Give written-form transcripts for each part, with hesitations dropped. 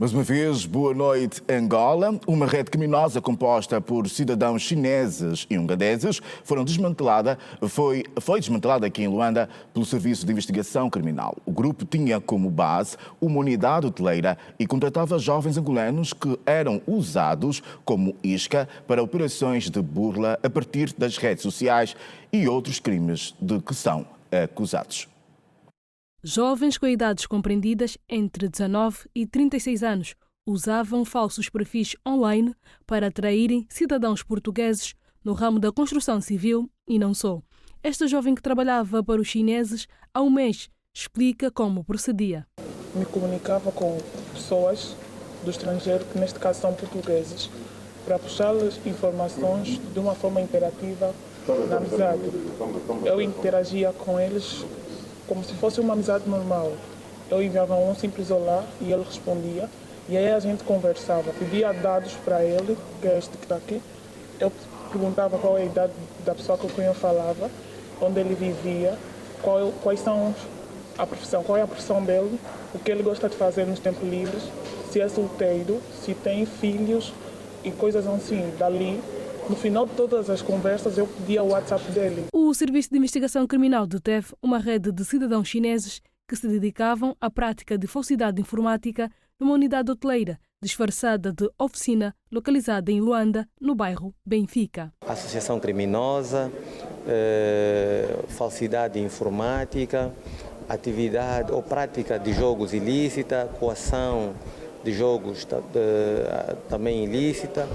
Mais uma vez, boa noite, Angola. Uma rede criminosa composta por cidadãos chineses e ugandeses foi desmantelada aqui em Luanda pelo Serviço de Investigação Criminal. O grupo tinha como base uma unidade hoteleira e contratava jovens angolanos que eram usados como isca para operações de burla a partir das redes sociais e outros crimes de que são acusados. Jovens com idades compreendidas entre 19 e 36 anos usavam falsos perfis online para atraírem cidadãos portugueses no ramo da construção civil e não só. Esta jovem que trabalhava para os chineses há um mês explica como procedia. Me comunicava com pessoas do estrangeiro, que neste caso são portugueses, para puxar-lhes informações de uma forma imperativa na amizade. Eu interagia com eles como se fosse uma amizade normal. Eu enviava um simples olá e ele respondia. E aí a gente conversava. Pedia dados para ele, que é este que está aqui. Eu perguntava qual é a idade da pessoa com quem eu falava, onde ele vivia, quais são a profissão, qual é a profissão dele, o que ele gosta de fazer nos tempos livres, se é solteiro, se tem filhos e coisas assim. Dali, no final de todas as conversas, eu pedia o WhatsApp dele. O Serviço de Investigação Criminal deteve uma rede de cidadãos chineses que se dedicavam à prática de falsidade informática numa unidade hoteleira disfarçada de oficina localizada em Luanda, no bairro Benfica. Associação criminosa, falsidade informática, atividade ou prática de jogos ilícita, coação de jogos também ilícita,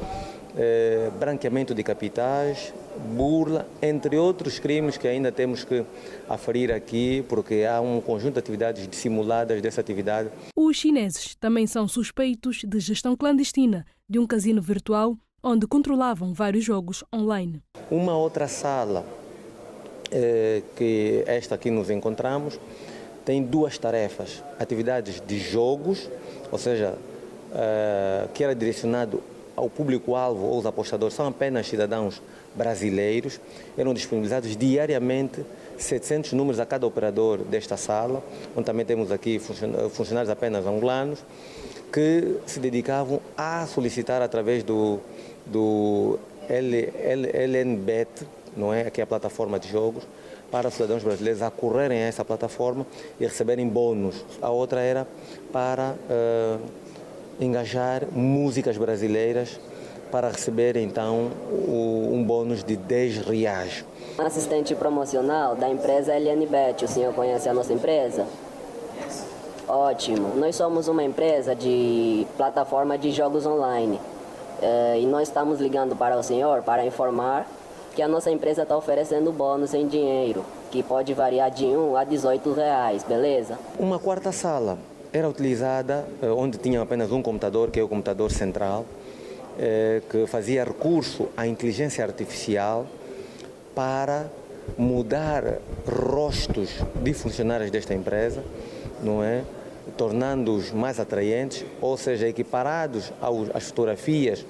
branqueamento de capitais, burla, entre outros crimes que ainda temos que aferir aqui, porque há um conjunto de atividades dissimuladas dessa atividade. Os chineses também são suspeitos de gestão clandestina de um casino virtual onde controlavam vários jogos online. Uma outra sala, que esta aqui nos encontramos, tem duas tarefas: atividades de jogos, ou seja, que era direcionado ao público-alvo ou os apostadores são apenas cidadãos brasileiros. Eram disponibilizados diariamente 700 números a cada operador desta sala, onde também temos aqui funcionários apenas angolanos, que se dedicavam a solicitar através do LNBet, não é? Aqui é a plataforma de jogos, para os cidadãos brasileiros acorrerem a essa plataforma e receberem bônus. A outra era para engajar músicas brasileiras para receber então um bônus de R$10. Assistente promocional da empresa LNBet, o senhor conhece a nossa empresa? Ótimo, nós somos uma empresa de plataforma de jogos online e nós estamos ligando para o senhor para informar que a nossa empresa está oferecendo bônus em dinheiro, que pode variar de R$1 a R$18, beleza? Uma quarta sala era utilizada onde tinha apenas um computador, que é o computador central, que fazia recurso à inteligência artificial para mudar rostos de funcionários desta empresa, não é? Tornando-os mais atraentes, ou seja, equiparados às fotografias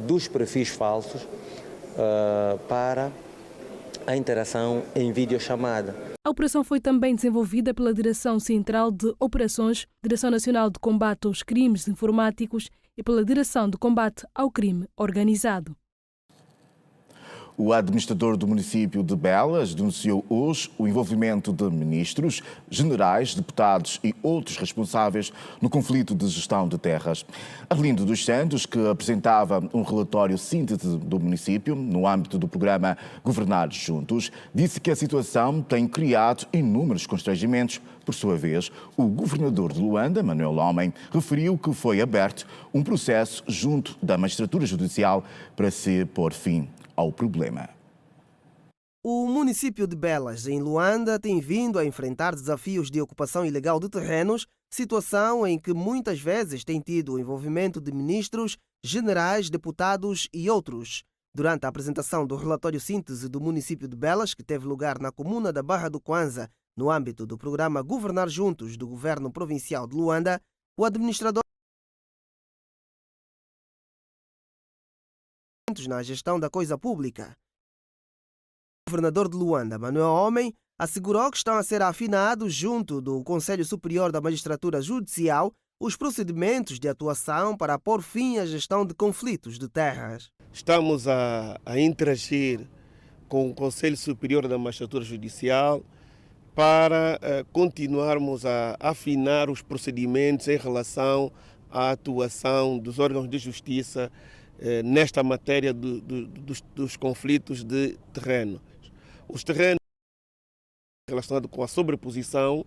dos perfis falsos para a interação em videochamada. A operação foi também desenvolvida pela Direção Central de Operações, Direção Nacional de Combate aos Crimes Informáticos e pela Direção de Combate ao Crime Organizado. O administrador do município de Belas denunciou hoje o envolvimento de ministros, generais, deputados e outros responsáveis no conflito de gestão de terras. Arlindo dos Santos, que apresentava um relatório síntese do município no âmbito do programa Governar Juntos, disse que a situação tem criado inúmeros constrangimentos. Por sua vez, o governador de Luanda, Manuel Homem, referiu que foi aberto um processo junto da magistratura judicial para se pôr fim ao problema. O município de Belas, em Luanda, tem vindo a enfrentar desafios de ocupação ilegal de terrenos, situação em que muitas vezes tem tido o envolvimento de ministros, generais, deputados e outros. Durante a apresentação do relatório síntese do município de Belas, que teve lugar na comuna da Barra do Kwanza, no âmbito do programa Governar Juntos do Governo Provincial de Luanda, o administrador na gestão da coisa pública. O governador de Luanda, Manuel Homem, assegurou que estão a ser afinados junto do Conselho Superior da Magistratura Judicial os procedimentos de atuação para pôr fim à gestão de conflitos de terras. Estamos a interagir com o Conselho Superior da Magistratura Judicial para continuarmos a afinar os procedimentos em relação à atuação dos órgãos de justiça nesta matéria dos conflitos de terreno. Os terrenos relacionados com a sobreposição,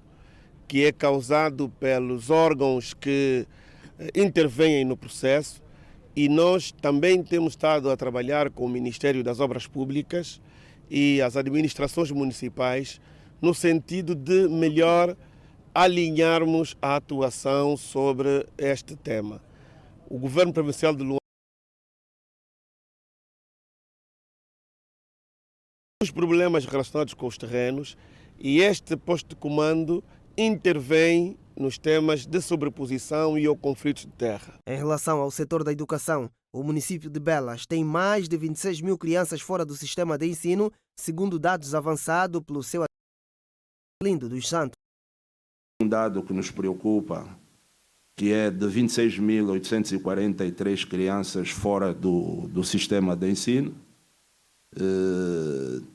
que é causado pelos órgãos que intervêm no processo, e nós também temos estado a trabalhar com o Ministério das Obras Públicas e as administrações municipais no sentido de melhor alinharmos a atuação sobre este tema. O Governo Provincial de Luanda, os problemas relacionados com os terrenos, e este posto de comando intervém nos temas de sobreposição e ou conflitos de terra. Em relação ao setor da educação, o município de Belas tem mais de 26 mil crianças fora do sistema de ensino, segundo dados avançados pelo seu Lindo dos Santos. Um dado que nos preocupa, que é de 26.843 crianças fora do sistema de ensino.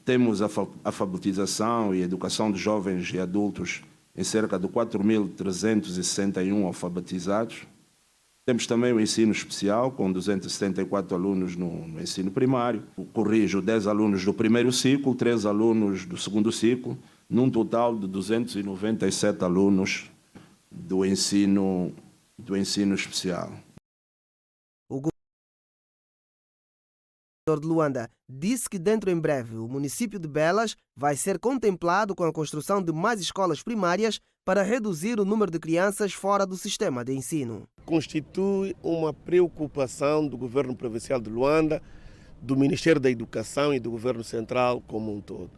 Temos a alfabetização e educação de jovens e adultos em cerca de 4.361 alfabetizados. Temos também o ensino especial, com 274 alunos no ensino primário. Corrijo, 10 alunos do primeiro ciclo, 3 alunos do segundo ciclo, num total de 297 alunos do ensino especial. O governador de Luanda disse que dentro em breve o município de Belas vai ser contemplado com a construção de mais escolas primárias para reduzir o número de crianças fora do sistema de ensino. Constitui uma preocupação do Governo Provincial de Luanda, do Ministério da Educação e do Governo Central como um todo.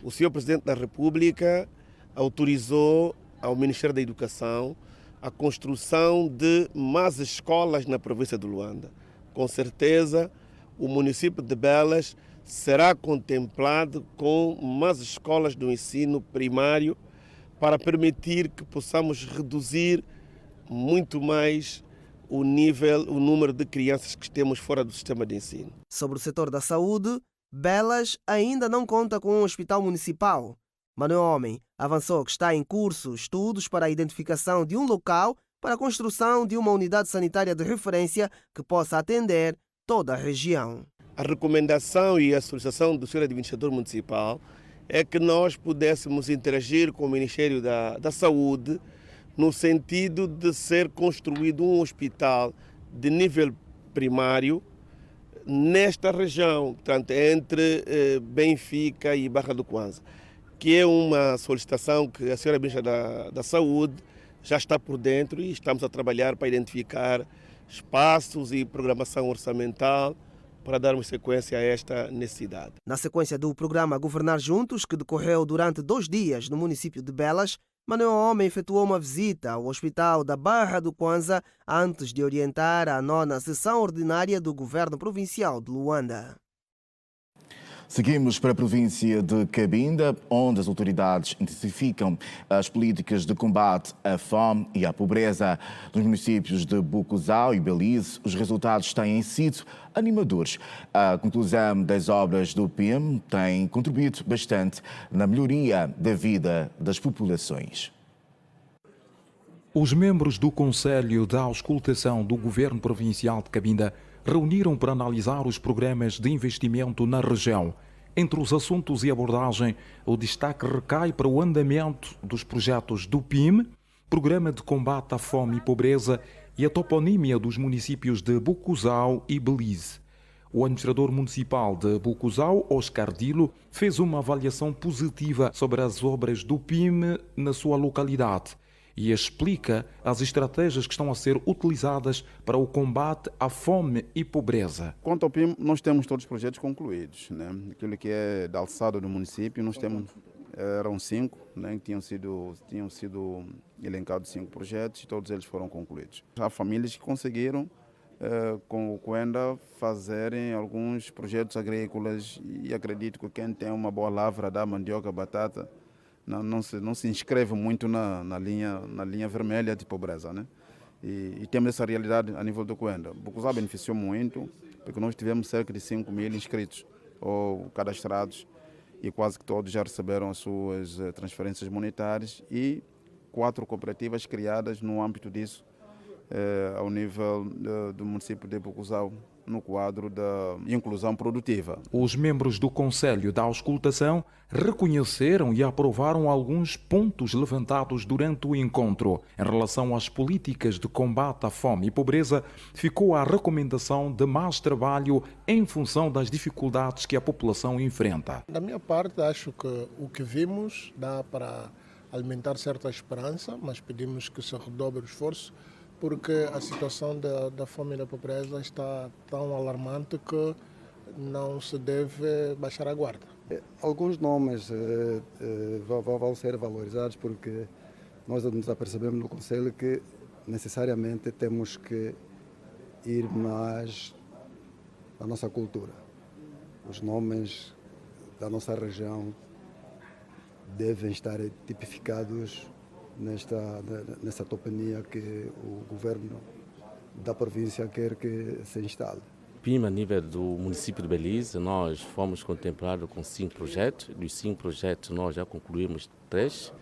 O Sr. Presidente da República autorizou ao Ministério da Educação a construção de mais escolas na província de Luanda. Com certeza, o município de Belas será contemplado com mais escolas do ensino primário para permitir que possamos reduzir muito mais o número de crianças que temos fora do sistema de ensino. Sobre o setor da saúde, Belas ainda não conta com um hospital municipal. Manuel Homem avançou que está em curso estudos para a identificação de um local para a construção de uma unidade sanitária de referência que possa atender toda a região. A recomendação e a solicitação do Sr. Administrador Municipal é que nós pudéssemos interagir com o Ministério da Saúde no sentido de ser construído um hospital de nível primário nesta região, portanto, entre Benfica e Barra do Kwanza, que é uma solicitação que a senhora Ministra da Saúde já está por dentro e estamos a trabalhar para identificar espaços e programação orçamental para darmos sequência a esta necessidade. Na sequência do programa Governar Juntos, que decorreu durante 2 dias no município de Belas, Manuel Homem efetuou uma visita ao Hospital da Barra do Kwanza antes de orientar a 9ª sessão ordinária do Governo Provincial de Luanda. Seguimos para a província de Cabinda, onde as autoridades intensificam as políticas de combate à fome e à pobreza. Nos municípios de Bucuzau e Belize, os resultados têm sido animadores. A conclusão das obras do PIM tem contribuído bastante na melhoria da vida das populações. Os membros do Conselho da Auscultação do Governo Provincial de Cabinda reuniram para analisar os programas de investimento na região. Entre os assuntos e abordagem, o destaque recai para o andamento dos projetos do PIM, Programa de Combate à Fome e Pobreza, e a toponímia dos municípios de Bucuzau e Belize. O administrador municipal de Bucuzau, Oscar Dilo, fez uma avaliação positiva sobre as obras do PIM na sua localidade e explica as estratégias que estão a ser utilizadas para o combate à fome e pobreza. Quanto ao PIM, nós temos todos os projetos concluídos, né? Aquilo que é da alçada do município, nós temos, eram 5, né? tinham sido elencados 5 projetos e todos eles foram concluídos. Há famílias que conseguiram, com o Cuenda, fazerem alguns projetos agrícolas e acredito que quem tem uma boa lavra da mandioca, batata, não se inscreve muito na linha vermelha de pobreza, né? E temos essa realidade a nível do Coenda. Bocuzá beneficiou muito, porque nós tivemos cerca de 5.000 inscritos ou cadastrados e quase que todos já receberam as suas transferências monetárias e 4 cooperativas criadas no âmbito disso, ao nível do município de Bocuzal, no quadro da inclusão produtiva. Os membros do Conselho da Auscultação reconheceram e aprovaram alguns pontos levantados durante o encontro. Em relação às políticas de combate à fome e pobreza, ficou a recomendação de mais trabalho em função das dificuldades que a população enfrenta. Da minha parte, acho que o que vimos dá para alimentar certa esperança, mas pedimos que se redobre o esforço, porque a situação da fome e da pobreza está tão alarmante que não se deve baixar a guarda. Alguns nomes vão ser valorizados porque nós nos apercebemos no Conselho que necessariamente temos que ir mais à nossa cultura. Os nomes da nossa região devem estar tipificados nessa topania que o governo da província quer que se instale. PIMA, a nível do município de Belize, nós fomos contemplados com 5 projetos. Dos 5 projetos, nós já concluímos 3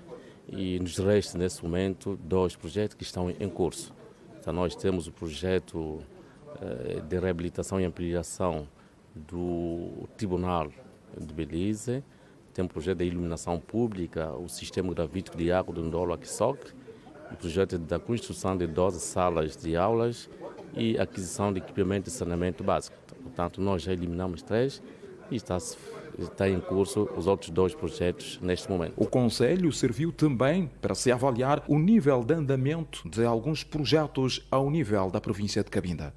e nos resta, nesse momento, 2 projetos que estão em curso. Então, nós temos o projeto de reabilitação e ampliação do Tribunal de Belize, tem o projeto da iluminação pública, o sistema gravítico de água do Ndolo Aquisocre, o projeto da construção de 12 salas de aulas e aquisição de equipamento de saneamento básico. Portanto, nós já eliminamos 3 e está em curso os outros 2 projetos neste momento. O Conselho serviu também para se avaliar o nível de andamento de alguns projetos ao nível da província de Cabinda.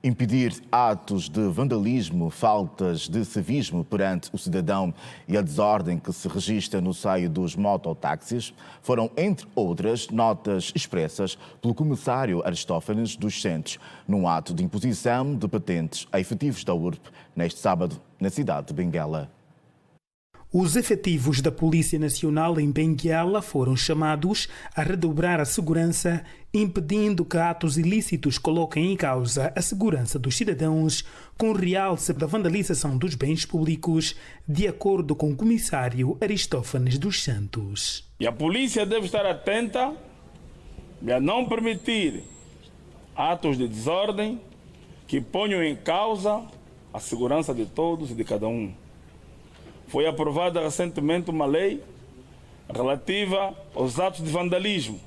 Impedir atos de vandalismo, faltas de civismo perante o cidadão e a desordem que se registra no seio dos mototáxis foram, entre outras, notas expressas pelo comissário Aristófanes dos Santos, num ato de imposição de patentes a efetivos da URP neste sábado, na cidade de Benguela. Os efetivos da Polícia Nacional em Benguela foram chamados a redobrar a segurança, impedindo que atos ilícitos coloquem em causa a segurança dos cidadãos, com realce da vandalização dos bens públicos, de acordo com o comissário Aristófanes dos Santos. E a polícia deve estar atenta a não permitir atos de desordem que ponham em causa a segurança de todos e de cada um. Foi aprovada recentemente uma lei relativa aos atos de vandalismo.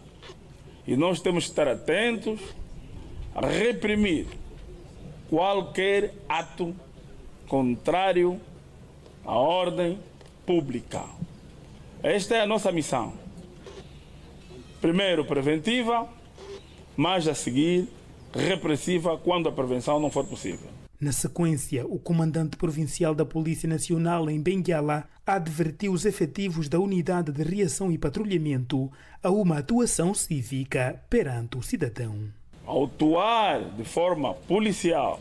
E nós temos que estar atentos a reprimir qualquer ato contrário à ordem pública. Esta é a nossa missão. Primeiro, preventiva, mas a seguir, repressiva quando a prevenção não for possível. Na sequência, o comandante provincial da Polícia Nacional em Benguela advertiu os efetivos da Unidade de Reação e Patrulhamento a uma atuação cívica perante o cidadão. Ao atuar de forma policial,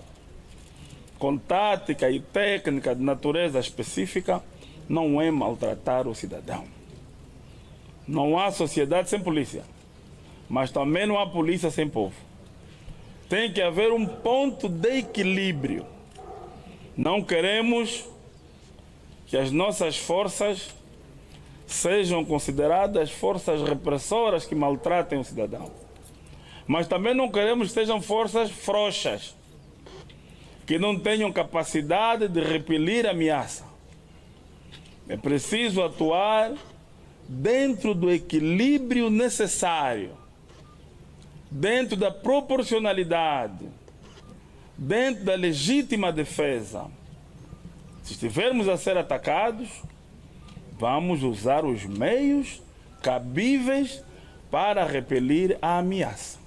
com tática e técnica de natureza específica, não é maltratar o cidadão. Não há sociedade sem polícia, mas também não há polícia sem povo. Tem que haver um ponto de equilíbrio. Não queremos que as nossas forças sejam consideradas forças repressoras que maltratem o cidadão. Mas também não queremos que sejam forças frouxas, que não tenham capacidade de repelir a ameaça. É preciso atuar dentro do equilíbrio necessário, dentro da proporcionalidade, dentro da legítima defesa. Se estivermos a ser atacados, vamos usar os meios cabíveis para repelir a ameaça.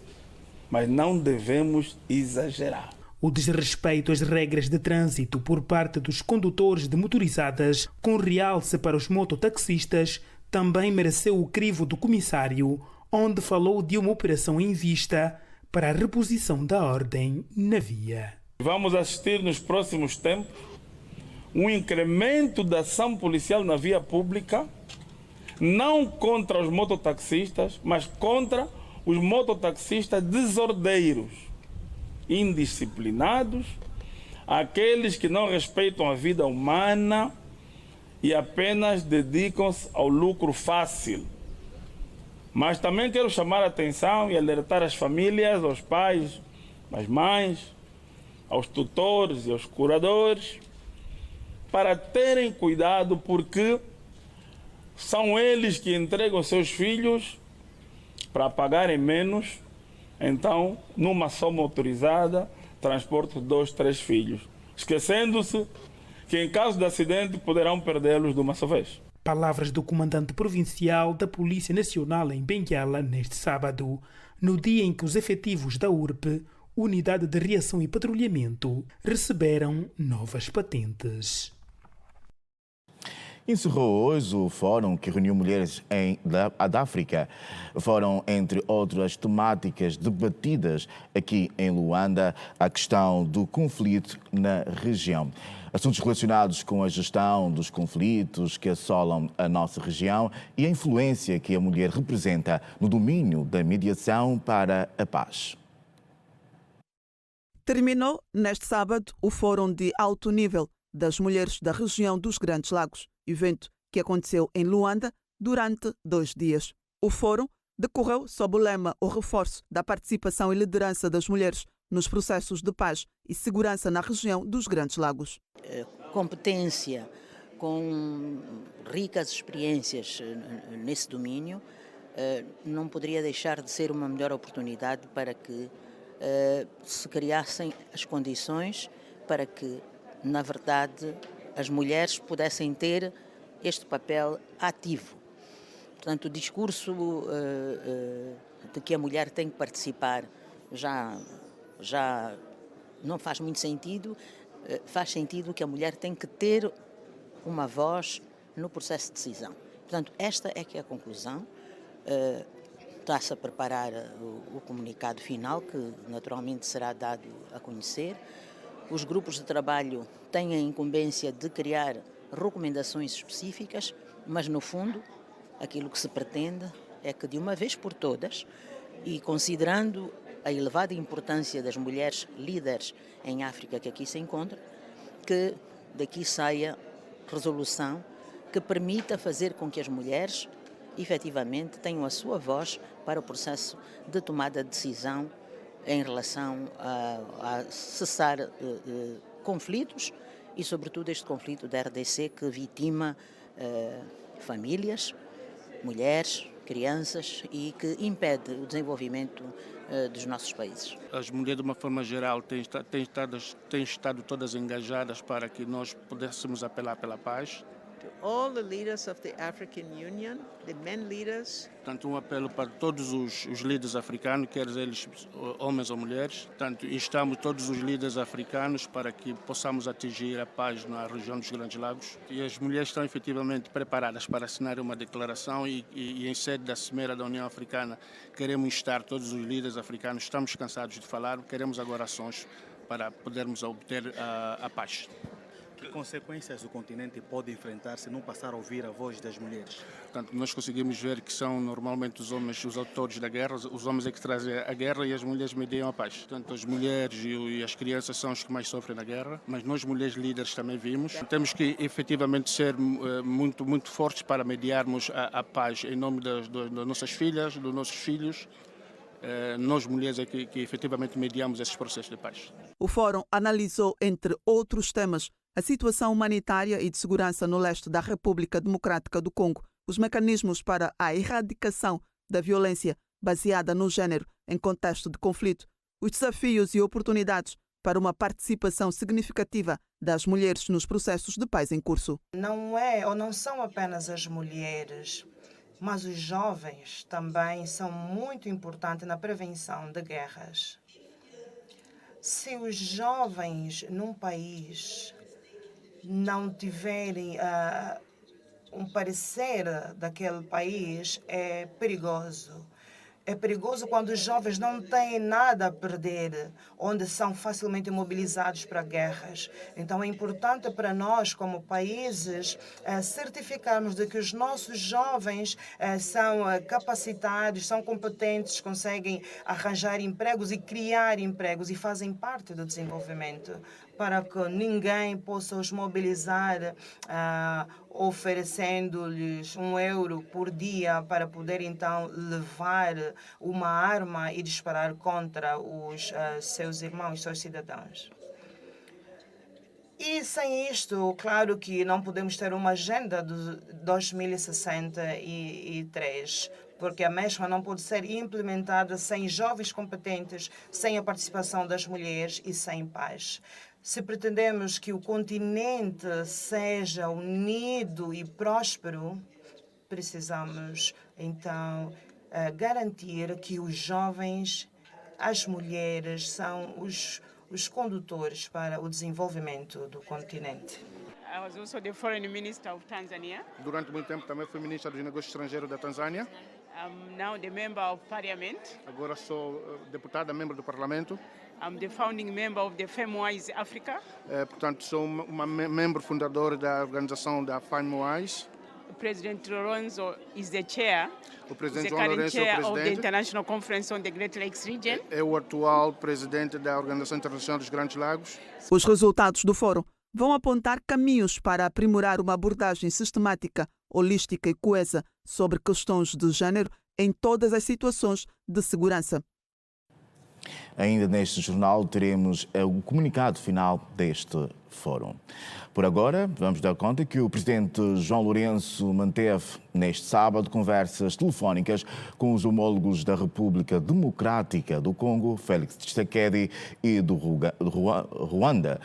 Mas não devemos exagerar. O desrespeito às regras de trânsito por parte dos condutores de motorizadas, com realce para os mototaxistas, também mereceu o crivo do comissário, onde falou de uma operação em vista para a reposição da ordem na via. Vamos assistir nos próximos tempos um incremento da ação policial na via pública, não contra os mototaxistas, mas contra os mototaxistas desordeiros, indisciplinados, aqueles que não respeitam a vida humana e apenas dedicam-se ao lucro fácil. Mas também quero chamar a atenção e alertar as famílias, aos pais, às mães, aos tutores e aos curadores, para terem cuidado, porque são eles que entregam seus filhos para pagarem menos, então, numa só motorizada, transportam 2, 3 filhos, esquecendo-se que em caso de acidente poderão perdê-los de uma só vez. Palavras do comandante provincial da Polícia Nacional em Benguela neste sábado, no dia em que os efetivos da URP, Unidade de Reação e Patrulhamento, receberam novas patentes. Encerrou hoje o fórum que reuniu mulheres da África. Foram, entre outras temáticas debatidas aqui em Luanda, a questão do conflito na região. Assuntos relacionados com a gestão dos conflitos que assolam a nossa região e a influência que a mulher representa no domínio da mediação para a paz. Terminou neste sábado o Fórum de Alto Nível das Mulheres da Região dos Grandes Lagos, evento que aconteceu em Luanda durante 2 dias. O fórum decorreu sob o lema O Reforço da Participação e Liderança das Mulheres nos Processos de Paz e Segurança na Região dos Grandes Lagos. Competência, com ricas experiências nesse domínio, não poderia deixar de ser uma melhor oportunidade para que se criassem as condições para que, na verdade, as mulheres pudessem ter este papel ativo. Portanto, o discurso de que a mulher tem que participar já não faz muito sentido. Faz sentido que a mulher tem que ter uma voz no processo de decisão. Portanto, esta é que é a conclusão. Está-se a preparar o comunicado final, que naturalmente será dado a conhecer. Os grupos de trabalho têm a incumbência de criar recomendações específicas, mas, no fundo, aquilo que se pretende é que, de uma vez por todas, e considerando a elevada importância das mulheres líderes em África que aqui se encontram, que daqui saia resolução que permita fazer com que as mulheres, efetivamente, tenham a sua voz para o processo de tomada de decisão em relação a cessar conflitos e, sobretudo, este conflito da RDC que vitima famílias, mulheres, crianças e que impede o desenvolvimento dos nossos países. As mulheres, de uma forma geral, têm estado todas engajadas para que nós pudéssemos apelar pela paz. All the leaders of the African Union, the men leaders. Tanto um apelo para todos os líderes africanos, quer eles homens ou mulheres. Tanto instamos todos os líderes africanos para que possamos atingir a paz na região dos Grandes Lagos. E as mulheres estão efetivamente preparadas para assinar uma declaração e em sede da Cimeira da União Africana queremos instar todos os líderes africanos. Estamos cansados de falar, queremos agora ações para podermos obter a paz. Que consequências o continente pode enfrentar se não passar a ouvir a voz das mulheres? Portanto, nós conseguimos ver que são normalmente os homens os autores da guerra, os homens é que trazem a guerra e as mulheres mediam a paz. Portanto, as mulheres e as crianças são os que mais sofrem na guerra, mas nós mulheres líderes também vimos. Temos que efetivamente ser muito fortes para mediarmos a paz em nome das nossas filhas, dos nossos filhos. Nós mulheres é que efetivamente mediamos esses processos de paz. O Fórum analisou, entre outros temas, a situação humanitária e de segurança no leste da República Democrática do Congo, os mecanismos para a erradicação da violência baseada no género em contexto de conflito, os desafios e oportunidades para uma participação significativa das mulheres nos processos de paz em curso. Não são apenas as mulheres, mas os jovens também são muito importantes na prevenção de guerras. Se os jovens num país não tiverem um parecer daquele país, é perigoso. É perigoso quando os jovens não têm nada a perder, onde são facilmente mobilizados para guerras. Então é importante para nós, como países, certificarmos de que os nossos jovens são capacitados, são competentes, conseguem arranjar empregos e criar empregos e fazem parte do desenvolvimento, para que ninguém possa os mobilizar oferecendo-lhes €1 por dia para poder então levar uma arma e disparar contra os seus irmãos, seus cidadãos. E sem isto, claro que não podemos ter uma agenda de 2063, porque a mesma não pode ser implementada sem jovens competentes, sem a participação das mulheres e sem paz. Se pretendemos que o continente seja unido e próspero, precisamos, então, garantir que os jovens, as mulheres, são os condutores para o desenvolvimento do continente. I was also the foreign minister of Tanzania. Durante muito tempo também fui ministra dos Negócios Estrangeiros da Tanzânia. I'm now the member of parliament. Agora sou deputada, membro do Parlamento. I'm the founding member of the FemWise Africa. Portanto, sou membro fundador da organização da FemWise. President Lorenzo is the chair. O presidente João Lourenço é o presidente. Of the International Conference on the Great Lakes Region. É o atual presidente da Organização Internacional dos Grandes Lagos. Os resultados do fórum vão apontar caminhos para aprimorar uma abordagem sistemática, holística e coesa sobre questões de género em todas as situações de segurança. Ainda neste jornal teremos o comunicado final deste fórum. Por agora, vamos dar conta que o presidente João Lourenço manteve neste sábado conversas telefónicas com os homólogos da República Democrática do Congo, Félix Tshisekedi, e do Ruanda,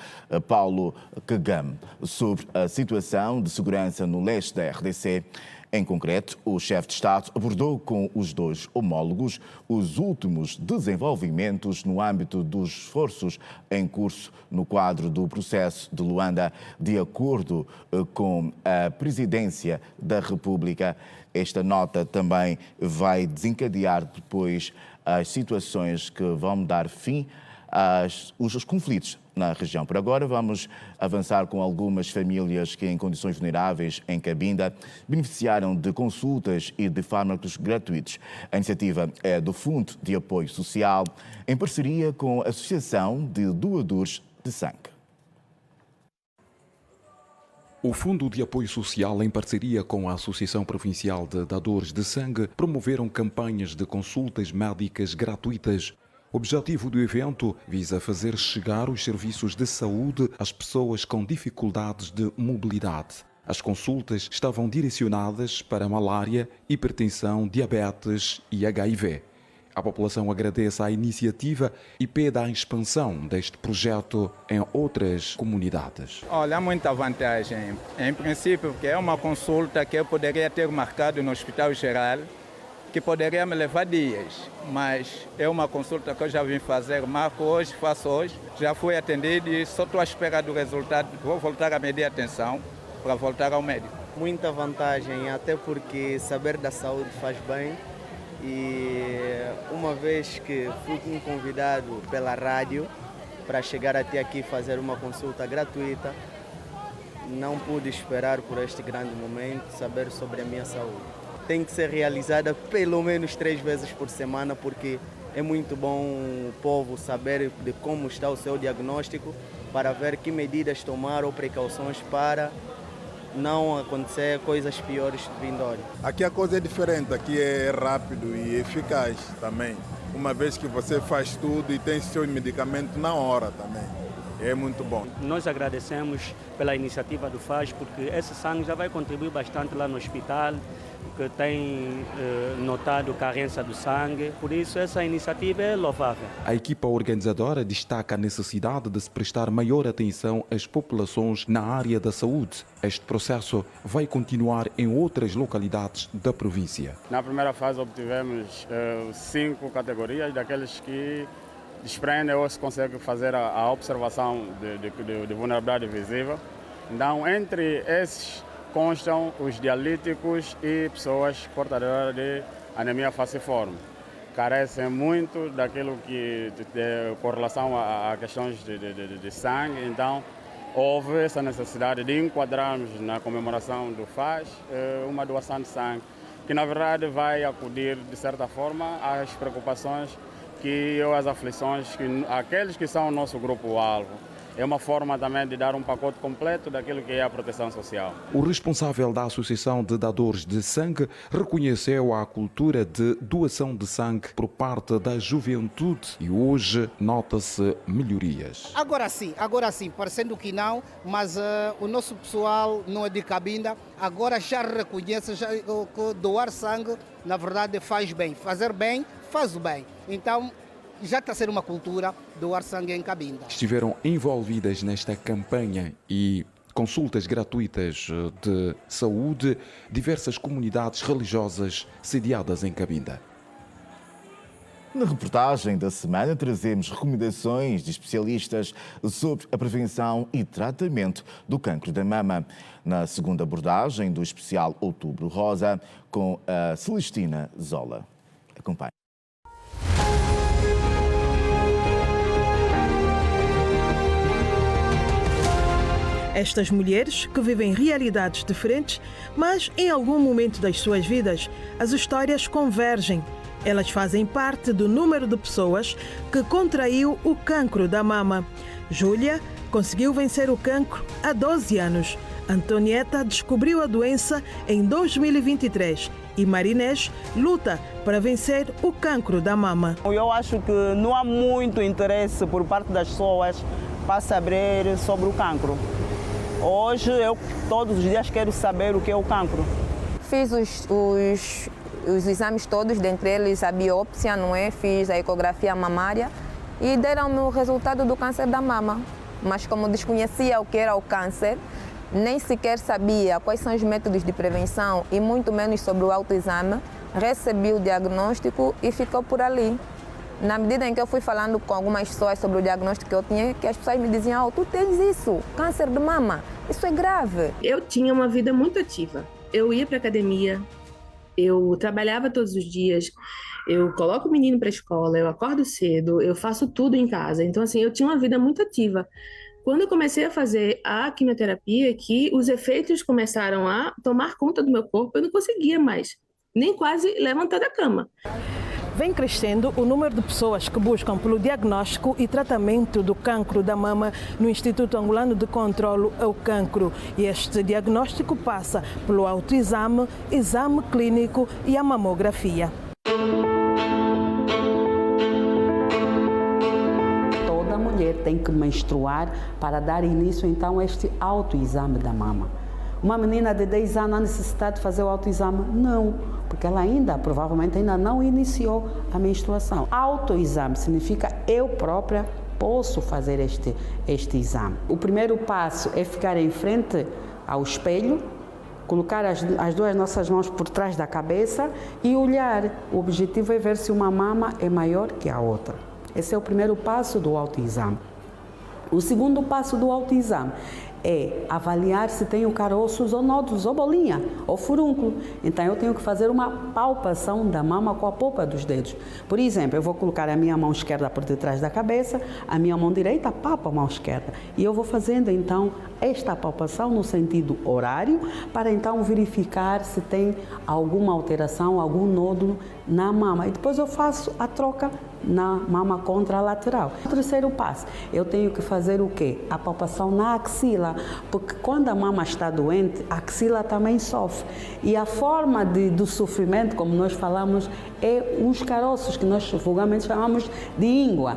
Paulo Kagame, sobre a situação de segurança no leste da RDC. Em concreto, o chefe de Estado abordou com os dois homólogos os últimos desenvolvimentos no âmbito dos esforços em curso no quadro do processo de Luanda, de acordo com a Presidência da República. Esta nota também vai desencadear depois as situações que vão dar fim aos conflitos na região. Por agora, vamos avançar com algumas famílias que, em condições vulneráveis em Cabinda, beneficiaram de consultas e de fármacos gratuitos. A iniciativa é do Fundo de Apoio Social, em parceria com a Associação de Doadores de Sangue. O Fundo de Apoio Social, em parceria com a Associação Provincial de Doadores de Sangue, promoveram campanhas de consultas médicas gratuitas. O objetivo do evento visa fazer chegar os serviços de saúde às pessoas com dificuldades de mobilidade. As consultas estavam direcionadas para malária, hipertensão, diabetes e HIV. A população agradece à iniciativa e pede a expansão deste projeto em outras comunidades. Olha, há muita vantagem. Em princípio, porque é uma consulta que eu poderia ter marcado no Hospital Geral, que poderia me levar dias, mas é uma consulta que eu já vim fazer, marco hoje, faço hoje, já fui atendido e só estou à espera do resultado, vou voltar a medir a atenção para voltar ao médico. Muita vantagem, até porque saber da saúde faz bem e uma vez que fui convidado pela rádio para chegar até aqui fazer uma consulta gratuita, não pude esperar por este grande momento, saber sobre a minha saúde. Tem que ser realizada pelo menos 3 vezes por semana, porque é muito bom o povo saber de como está o seu diagnóstico, para ver que medidas tomar ou precauções para não acontecer coisas piores vindouras. Aqui a coisa é diferente, aqui é rápido e eficaz também, uma vez que você faz tudo e tem seu medicamento na hora também. É muito bom. Nós agradecemos pela iniciativa do FAS, porque esse sangue já vai contribuir bastante lá no hospital, que tem notado carência do sangue, por isso essa iniciativa é louvável. A equipa organizadora destaca a necessidade de se prestar maior atenção às populações na área da saúde. Este processo vai continuar em outras localidades da província. Na primeira fase obtivemos 5 categorias daqueles que desprendem ou se consegue fazer a observação de vulnerabilidade visível. Então, entre esses constam os dialíticos e pessoas portadoras de anemia falciforme, carecem muito daquilo que com relação a questões de sangue. Então, houve essa necessidade de enquadrarmos na comemoração do FAS uma doação de sangue, que na verdade vai acudir, de certa forma, às preocupações ou às aflições que aqueles que são o nosso grupo-alvo. É uma forma também de dar um pacote completo daquilo que é a proteção social. O responsável da Associação de Dadores de Sangue reconheceu a cultura de doação de sangue por parte da juventude e hoje nota-se melhorias. Agora sim, parecendo que não, mas o nosso pessoal não é de Cabinda, agora já reconhece que doar sangue, na verdade, faz bem. Fazer bem, faz o bem. Então, já está a ser uma cultura doar sangue em Cabinda. Estiveram envolvidas nesta campanha e consultas gratuitas de saúde diversas comunidades religiosas sediadas em Cabinda. Na reportagem da semana trazemos recomendações de especialistas sobre a prevenção e tratamento do cancro da mama. Na segunda abordagem do especial Outubro Rosa, com a Celestina Zola. Acompanhe. Estas mulheres, que vivem realidades diferentes, mas em algum momento das suas vidas, as histórias convergem. Elas fazem parte do número de pessoas que contraiu o cancro da mama. Júlia conseguiu vencer o cancro há 12 anos. Antonieta descobriu a doença em 2023 e Marinês luta para vencer o cancro da mama. Eu acho que não há muito interesse por parte das pessoas para saber sobre o cancro. Hoje, eu todos os dias quero saber o que é o cancro. Fiz os exames todos, dentre eles a biópsia, não é? Fiz a ecografia mamária e deram-me o resultado do câncer da mama. Mas como desconhecia o que era o câncer, nem sequer sabia quais são os métodos de prevenção e muito menos sobre o autoexame, recebi o diagnóstico e ficou por ali. Na medida em que eu fui falando com algumas pessoas sobre o diagnóstico que eu tinha, que as pessoas me diziam: oh, tu tens isso, câncer de mama, isso é grave. Eu tinha uma vida muito ativa. Eu ia para a academia, eu trabalhava todos os dias, eu coloco o menino para a escola, eu acordo cedo, eu faço tudo em casa. Então, assim, eu tinha uma vida muito ativa. Quando eu comecei a fazer a quimioterapia, que os efeitos começaram a tomar conta do meu corpo, eu não conseguia mais, nem quase levantar da cama. Vem crescendo o número de pessoas que buscam pelo diagnóstico e tratamento do cancro da mama no Instituto Angolano de Controlo ao Cancro. E este diagnóstico passa pelo autoexame, exame clínico e a mamografia. Toda mulher tem que menstruar para dar início então a este autoexame da mama. Uma menina de 10 anos há necessidade de fazer o autoexame? Não, porque ela provavelmente ainda não iniciou a menstruação. Autoexame significa eu própria posso fazer este exame. O primeiro passo é ficar em frente ao espelho, colocar as duas nossas mãos por trás da cabeça e olhar. O objetivo é ver se uma mama é maior que a outra. Esse é o primeiro passo do autoexame. O segundo passo do autoexame é avaliar se tenho caroços ou nódulos, ou bolinha, ou furúnculo. Então eu tenho que fazer uma palpação da mama com a polpa dos dedos. Por exemplo, eu vou colocar a minha mão esquerda por detrás da cabeça, a minha mão direita palpa a mão esquerda. E eu vou fazendo então esta palpação no sentido horário, para então verificar se tem alguma alteração, algum nódulo na mama. E depois eu faço a troca na mama contralateral. O terceiro passo, eu tenho que fazer o quê? A palpação na axila, porque quando a mama está doente, a axila também sofre. E a forma do sofrimento, como nós falamos, é uns caroços, que nós vulgarmente chamamos de íngua.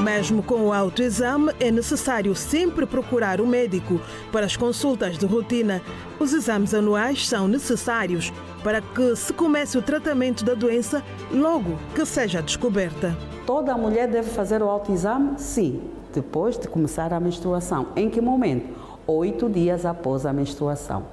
Mesmo com o autoexame, é necessário sempre procurar o médico para as consultas de rotina. Os exames anuais são necessários para que se comece o tratamento da doença logo que seja descoberta. Toda mulher deve fazer o autoexame? Sim, depois de começar a menstruação. Em que momento? 8 dias após a menstruação.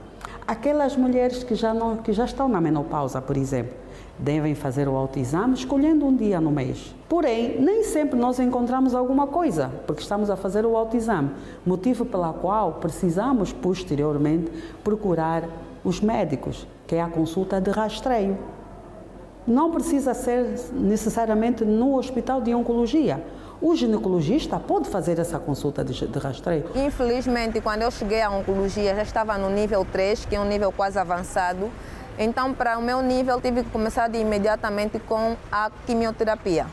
Aquelas mulheres que já estão na menopausa, por exemplo, devem fazer o autoexame escolhendo um dia no mês. Porém, nem sempre nós encontramos alguma coisa, porque estamos a fazer o autoexame, motivo pelo qual precisamos posteriormente procurar os médicos. que é a consulta de rastreio. Não precisa ser necessariamente no hospital de oncologia. O ginecologista pode fazer essa consulta de rastreio. Infelizmente, quando eu cheguei à oncologia, já estava no nível 3, que é um nível quase avançado. Então, para o meu nível, tive que começar imediatamente com a quimioterapia.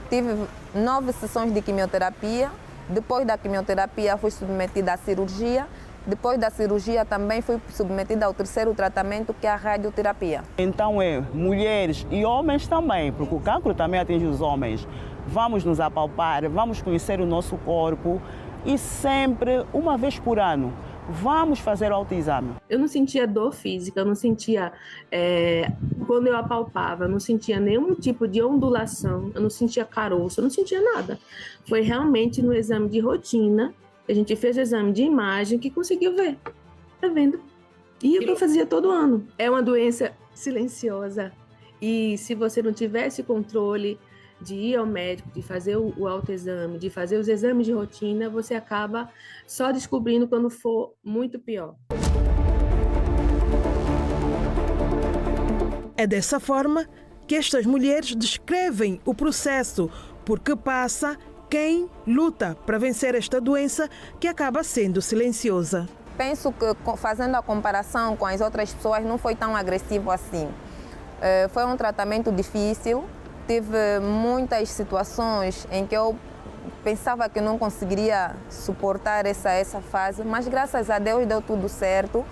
Tive 9 sessões de quimioterapia. Depois da quimioterapia, fui submetida à cirurgia. Depois da cirurgia, também fui submetida ao terceiro tratamento, que é a radioterapia. Então, mulheres e homens também, porque o cancro também atinge os homens. Vamos nos apalpar, vamos conhecer o nosso corpo e sempre, uma vez por ano, vamos fazer o autoexame. Eu não sentia dor física, eu não sentia, quando eu apalpava, eu não sentia nenhum tipo de ondulação, eu não sentia caroço, eu não sentia nada. Foi realmente no exame de rotina, a gente fez o exame de imagem que conseguiu ver. Tá vendo? E eu fazia todo ano. É uma doença silenciosa e se você não tivesse controle de ir ao médico, de fazer o autoexame, de fazer os exames de rotina, você acaba só descobrindo quando for muito pior. É dessa forma que estas mulheres descrevem o processo por que passa quem luta para vencer esta doença que acaba sendo silenciosa. Penso que, fazendo a comparação com as outras pessoas, não foi tão agressivo assim. Foi um tratamento difícil. Tive muitas situações em que eu pensava que não conseguiria suportar essa fase, mas graças a Deus deu tudo certo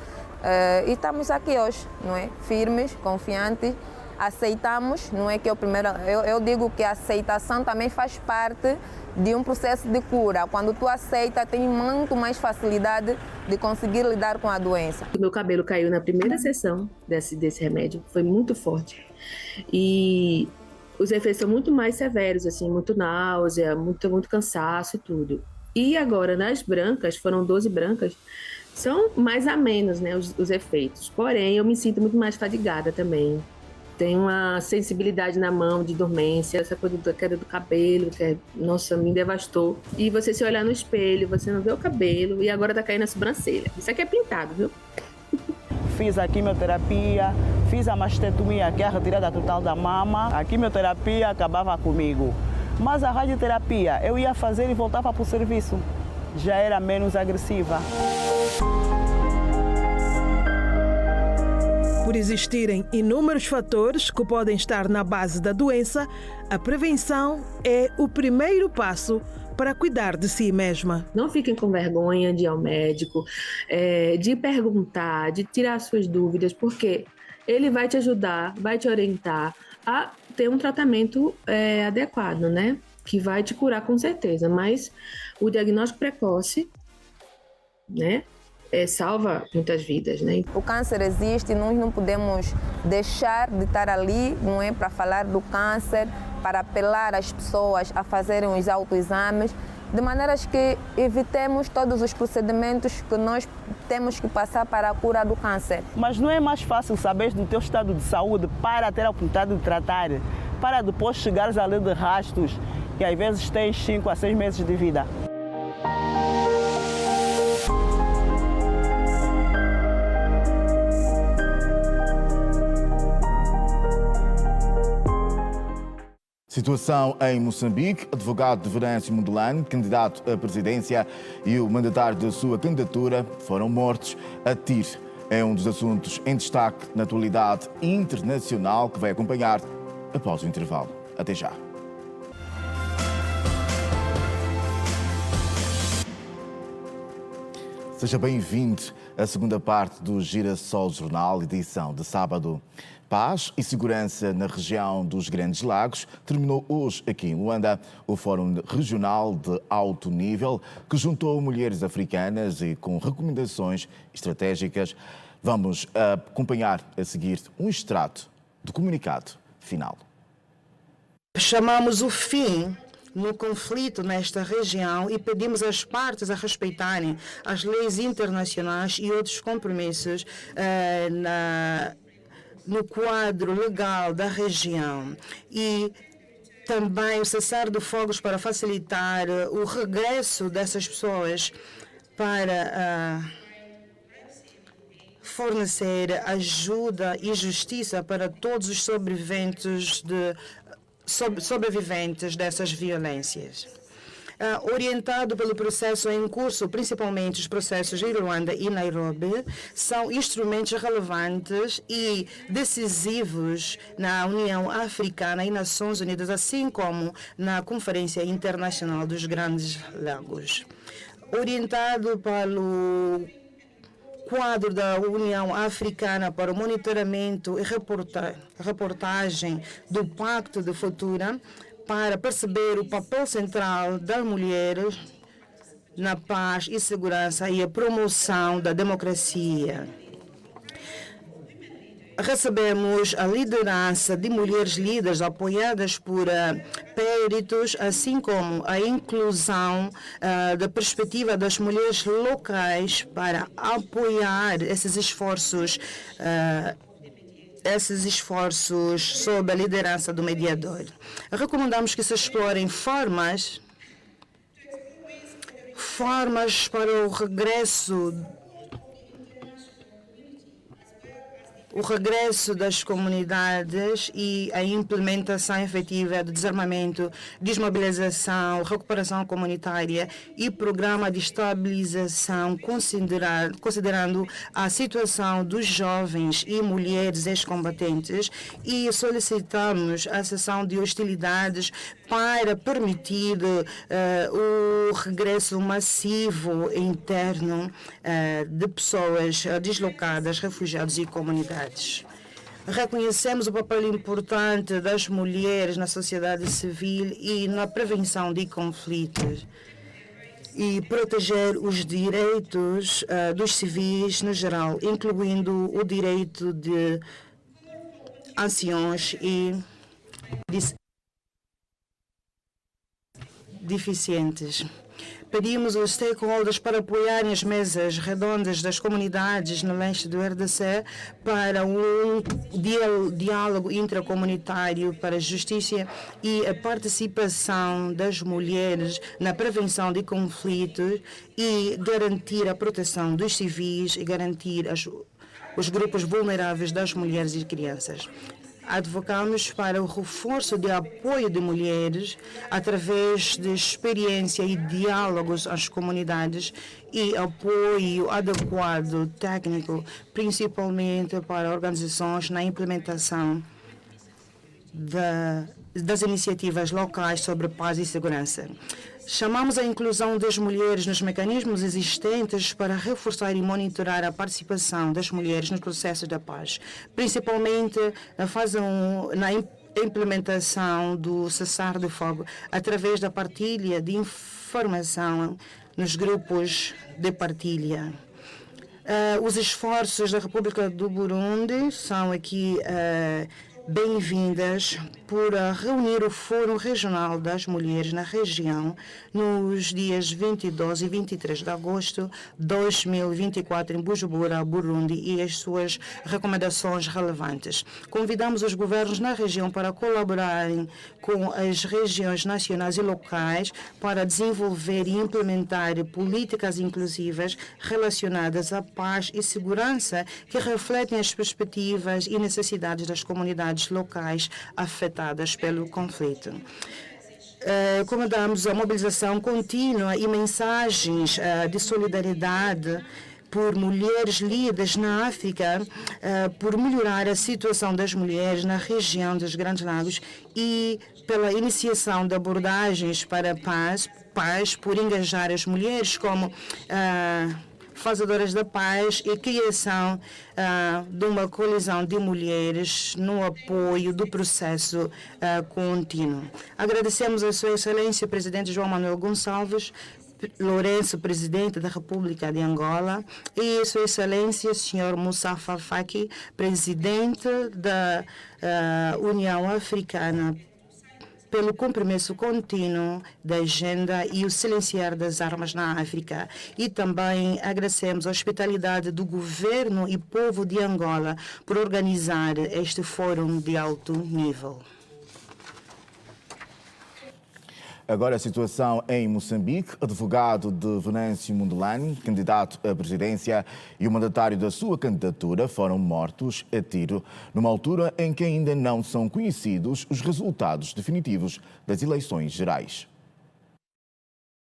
e estamos aqui hoje, não é? Firmes, confiantes, aceitamos, não é que eu digo que a aceitação também faz parte de um processo de cura. Quando tu aceita, tem muito mais facilidade de conseguir lidar com a doença. O meu cabelo caiu na primeira sessão desse remédio, foi muito forte e os efeitos são muito mais severos, assim, muito náusea, muito cansaço e tudo. E agora, nas brancas, foram 12 brancas, são mais amenos, né, os efeitos. Porém, eu me sinto muito mais fadigada também. Tenho uma sensibilidade na mão de dormência, essa coisa da queda do cabelo, que nossa, me devastou. E você se olhar no espelho, você não vê o cabelo e agora tá caindo a sobrancelha. Isso aqui é pintado, viu? Fiz a quimioterapia, fiz a mastectomia, que é a retirada total da mama. A quimioterapia acabava comigo. Mas a radioterapia, eu ia fazer e voltava para o serviço. Já era menos agressiva. Por existirem inúmeros fatores que podem estar na base da doença, a prevenção é o primeiro passo para cuidar de si mesma. Não fiquem com vergonha de ir ao médico, de perguntar, de tirar suas dúvidas, porque ele vai te ajudar, vai te orientar a ter um tratamento adequado, né? Que vai te curar com certeza, mas o diagnóstico precoce, né? Salva muitas vidas, né? O câncer existe, nós não podemos deixar de estar ali, não é, para falar do câncer, para apelar as pessoas a fazerem os autoexames, de maneiras que evitemos todos os procedimentos que nós temos que passar para a cura do câncer. Mas não é mais fácil saber do teu estado de saúde para ter a oportunidade de tratar, para depois chegares ali de rastros, que às vezes tens 5 a 6 meses de vida. Situação em Moçambique, advogado de Venâncio Mondlane, candidato à presidência, e o mandatário da sua candidatura foram mortos a tiro. É um dos assuntos em destaque na atualidade internacional que vai acompanhar após o intervalo. Até já. Seja bem-vindo à segunda parte do Girassol Jornal, edição de sábado. Paz e segurança na região dos Grandes Lagos. Terminou hoje aqui em Luanda o Fórum Regional de Alto Nível, que juntou mulheres africanas e com recomendações estratégicas. Vamos acompanhar a seguir um extrato do comunicado final. Chamamos o fim no conflito nesta região e pedimos às partes a respeitarem as leis internacionais e outros compromissos no quadro legal da região e também o cessar de fogos para facilitar o regresso dessas pessoas para fornecer ajuda e justiça para todos os sobreviventes dessas violências. Orientado pelo processo em curso, principalmente os processos em Luanda e Nairobi, são instrumentos relevantes e decisivos na União Africana e Nações Unidas, assim como na Conferência Internacional dos Grandes Lagos. Orientado pelo quadro da União Africana para o monitoramento e reportagem do Pacto de Futura, para perceber o papel central das mulheres na paz e segurança e a promoção da democracia. Recebemos a liderança de mulheres líderes apoiadas por peritos, assim como a inclusão da perspectiva das mulheres locais para apoiar esses esforços sob a liderança do mediador. Recomendamos que se explorem formas para o regresso das comunidades e a implementação efetiva do desarmamento, desmobilização, recuperação comunitária e programa de estabilização, considerando a situação dos jovens e mulheres ex-combatentes, e solicitamos a cessão de hostilidades para permitir o regresso massivo interno de pessoas deslocadas, refugiados e comunidades. Reconhecemos o papel importante das mulheres na sociedade civil e na prevenção de conflitos e proteger os direitos dos civis no geral, incluindo o direito de anciões e deficientes. Pedimos aos stakeholders para apoiarem as mesas redondas das comunidades no leste do RDC para um diálogo intracomunitário para a justiça e a participação das mulheres na prevenção de conflitos e garantir a proteção dos civis e garantir os grupos vulneráveis das mulheres e crianças. Advocamos para o reforço de apoio de mulheres através de experiência e diálogos às comunidades e apoio adequado técnico, principalmente para organizações na implementação das iniciativas locais sobre paz e segurança. Chamamos a inclusão das mulheres nos mecanismos existentes para reforçar e monitorar a participação das mulheres nos processos da paz, principalmente na implementação do cessar-de-fogo através da partilha de informação nos grupos de partilha. Os esforços da República do Burundi são aqui bem-vindas por reunir o Fórum Regional das Mulheres na região nos dias 22 e 23 de agosto de 2024 em Bujumbura, Burundi, e as suas recomendações relevantes. Convidamos os governos na região para colaborarem com as regiões nacionais e locais para desenvolver e implementar políticas inclusivas relacionadas à paz e segurança que refletem as perspectivas e necessidades das comunidades locais afetadas pelo conflito. Comandamos a mobilização contínua e mensagens de solidariedade por mulheres líderes na África, por melhorar a situação das mulheres na região dos Grandes Lagos e pela iniciação de abordagens para a paz, por engajar as mulheres como fazedoras da paz e criação de uma coalizão de mulheres no apoio do processo contínuo. Agradecemos a Sua Excelência, Presidente João Manuel Gonçalves Lourenço, Presidente da República de Angola, e Sua Excelência, Sr. Moussa Faki, Presidente da União Africana, pelo compromisso contínuo da agenda e o silenciar das armas na África. E também agradecemos a hospitalidade do governo e povo de Angola por organizar este fórum de alto nível. Agora a situação em Moçambique. Advogado de Venâncio Mondlane, candidato à presidência, e o mandatário da sua candidatura foram mortos a tiro numa altura em que ainda não são conhecidos os resultados definitivos das eleições gerais.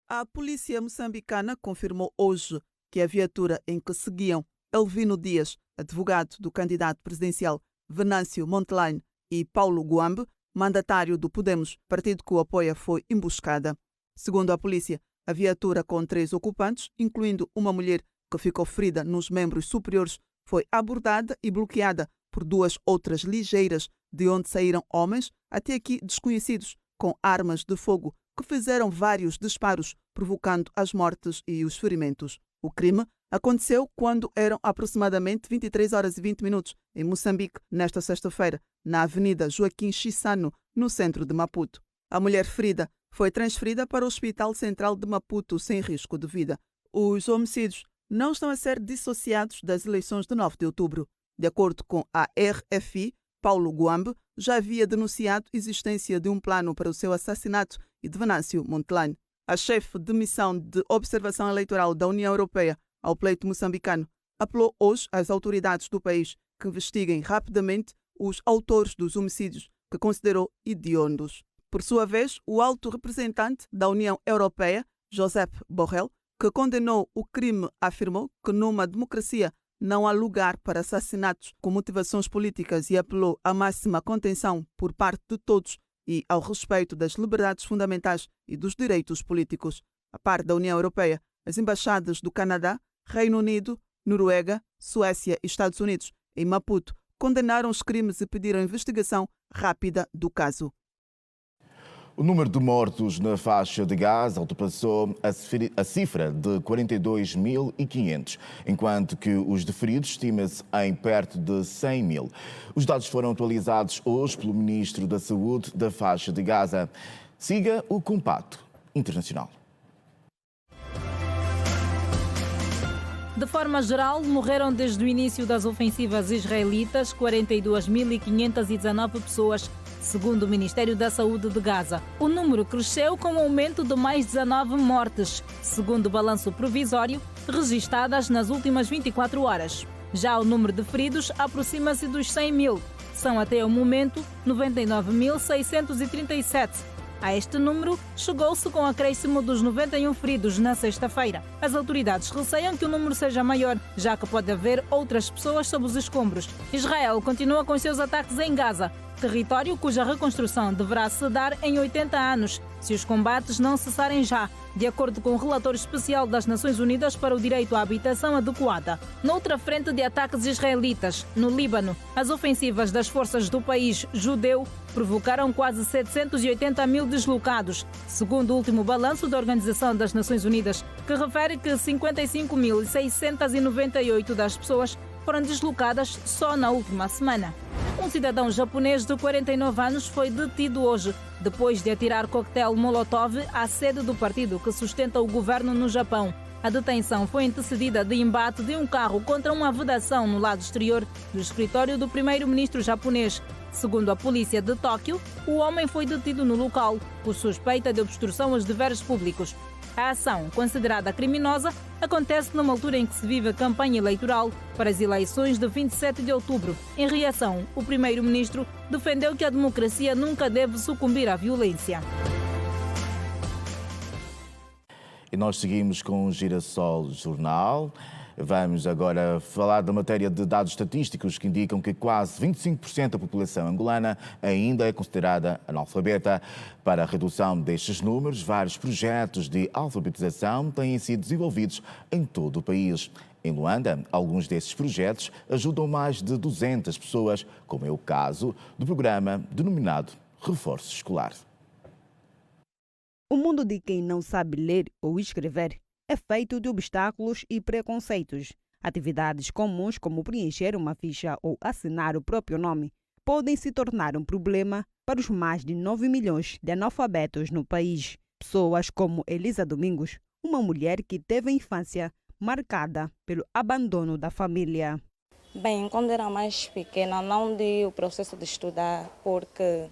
A polícia moçambicana confirmou hoje que a viatura em que seguiam Elvino Dias, advogado do candidato presidencial Venâncio Mondlane, e Paulo Guambe, mandatário do Podemos, partido que o apoia, foi emboscada. Segundo a polícia, a viatura com 3 ocupantes, incluindo uma mulher que ficou ferida nos membros superiores, foi abordada e bloqueada por 2 outras ligeiras, de onde saíram homens, até aqui desconhecidos, com armas de fogo, que fizeram vários disparos, provocando as mortes e os ferimentos. O crime aconteceu quando eram aproximadamente 23h20 em Moçambique, nesta sexta-feira, na Avenida Joaquim Chissano, no centro de Maputo. A mulher ferida foi transferida para o Hospital Central de Maputo sem risco de vida. Os homicídios não estão a ser dissociados das eleições de 9 de outubro. De acordo com a RFI, Paulo Guambe já havia denunciado a existência de um plano para o seu assassinato e de Venâncio Mondlane. A chefe de missão de observação eleitoral da União Europeia ao pleito moçambicano apelou hoje às autoridades do país que investiguem rapidamente os autores dos homicídios, que considerou hediondos. Por sua vez, o alto representante da União Europeia, Josep Borrell, que condenou o crime, afirmou que numa democracia não há lugar para assassinatos com motivações políticas e apelou à máxima contenção por parte de todos e ao respeito das liberdades fundamentais e dos direitos políticos. A par da União Europeia, as embaixadas do Canadá, Reino Unido, Noruega, Suécia e Estados Unidos em Maputo condenaram os crimes e pediram investigação rápida do caso. O número de mortos na faixa de Gaza ultrapassou a cifra de 42.500, enquanto que os de feridos estima-se em perto de 100.000. Os dados foram atualizados hoje pelo Ministro da Saúde da faixa de Gaza. Siga o Compacto Internacional. De forma geral, morreram desde o início das ofensivas israelitas 42.519 pessoas, segundo o Ministério da Saúde de Gaza. O número cresceu com um aumento de mais 19 mortes, segundo o balanço provisório, registadas nas últimas 24 horas. Já o número de feridos aproxima-se dos 100.000. São até o momento 99.637. A este número, chegou-se com o acréscimo dos 91 feridos na sexta-feira. As autoridades receiam que o número seja maior, já que pode haver outras pessoas sob os escombros. Israel continua com seus ataques em Gaza, território cuja reconstrução deverá se dar em 80 anos, se os combates não cessarem já, de acordo com o relator especial das Nações Unidas para o Direito à Habitação Adequada. Noutra frente de ataques israelitas, no Líbano, as ofensivas das forças do país judeu provocaram quase 780.000 deslocados, segundo o último balanço da Organização das Nações Unidas, que refere que 55.698 das pessoas foram deslocadas só na última semana. Um cidadão japonês de 49 anos foi detido hoje, depois de atirar coquetel Molotov à sede do partido que sustenta o governo no Japão. A detenção foi antecedida de embate de um carro contra uma vedação no lado exterior do escritório do primeiro-ministro japonês. Segundo a polícia de Tóquio, o homem foi detido no local por suspeita de obstrução aos deveres públicos. A ação, considerada criminosa, acontece numa altura em que se vive a campanha eleitoral para as eleições de 27 de outubro. Em reação, o primeiro-ministro defendeu que a democracia nunca deve sucumbir à violência. E nós seguimos com o Girassol Jornal. Vamos agora falar da matéria de dados estatísticos que indicam que quase 25% da população angolana ainda é considerada analfabeta. Para a redução destes números, vários projetos de alfabetização têm sido desenvolvidos em todo o país. Em Luanda, alguns desses projetos ajudam mais de 200 pessoas, como é o caso do programa denominado Reforço Escolar. O mundo de quem não sabe ler ou escrever é feito de obstáculos e preconceitos. Atividades comuns como preencher uma ficha ou assinar o próprio nome podem se tornar um problema para os mais de 9 milhões de analfabetos no país. Pessoas como Elisa Domingos, uma mulher que teve a infância marcada pelo abandono da família. Bem, quando era mais pequena, não dei o processo de estudar porque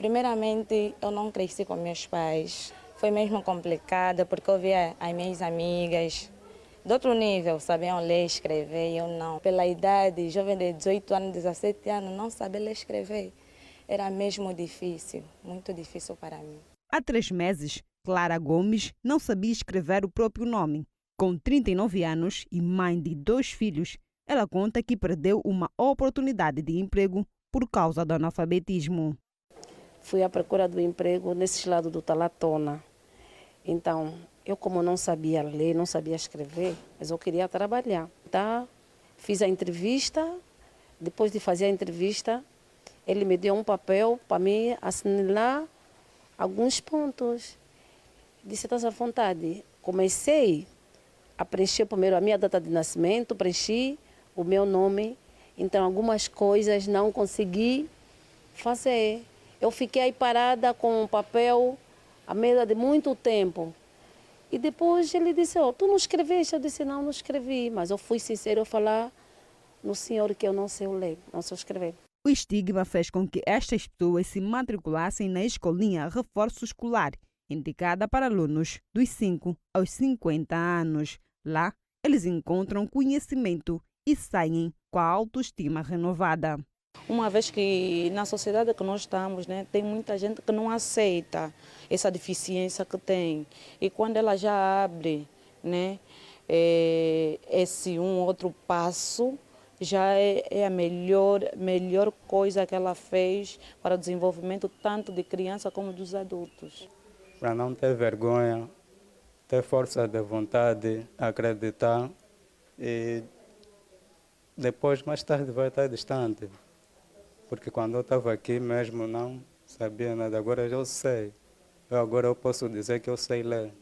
Primeiramente, eu não cresci com meus pais. Foi mesmo complicado porque eu via as minhas amigas de outro nível, sabiam ler e escrever e eu não. Pela idade, jovem de 18 anos, 17 anos, não saber ler e escrever. Era mesmo difícil, muito difícil para mim. Há 3 meses, Clara Gomes não sabia escrever o próprio nome. Com 39 anos e mãe de 2 filhos, ela conta que perdeu uma oportunidade de emprego por causa do analfabetismo. Fui à procura do emprego nesse lado do Talatona. Então, eu como não sabia ler, não sabia escrever, mas eu queria trabalhar. Então, fiz a entrevista, depois de fazer a entrevista, ele me deu um papel para mim assinalar alguns pontos. Disse, estás à vontade. Comecei a preencher primeiro a minha data de nascimento, preenchi o meu nome. Então, algumas coisas não consegui fazer. Eu fiquei aí parada com o papel à mesa de muito tempo. E depois ele disse, tu não escreveste? Eu disse, não escrevi. Mas eu fui sincero a falar no senhor que eu não sei ler, não sei escrever. O estigma fez com que estas pessoas se matriculassem na escolinha Reforço Escolar, indicada para alunos dos 5 aos 50 anos. Lá, eles encontram conhecimento e saem com a autoestima renovada. Uma vez que na sociedade que nós estamos, tem muita gente que não aceita essa deficiência que tem. E quando ela já abre esse outro passo, já é a melhor coisa que ela fez para o desenvolvimento tanto de criança como dos adultos. Para não ter vergonha, ter força de vontade, acreditar e depois, mais tarde, vai estar distante. Porque quando eu estava aqui mesmo não sabia nada, agora eu sei. Agora eu posso dizer que eu sei ler.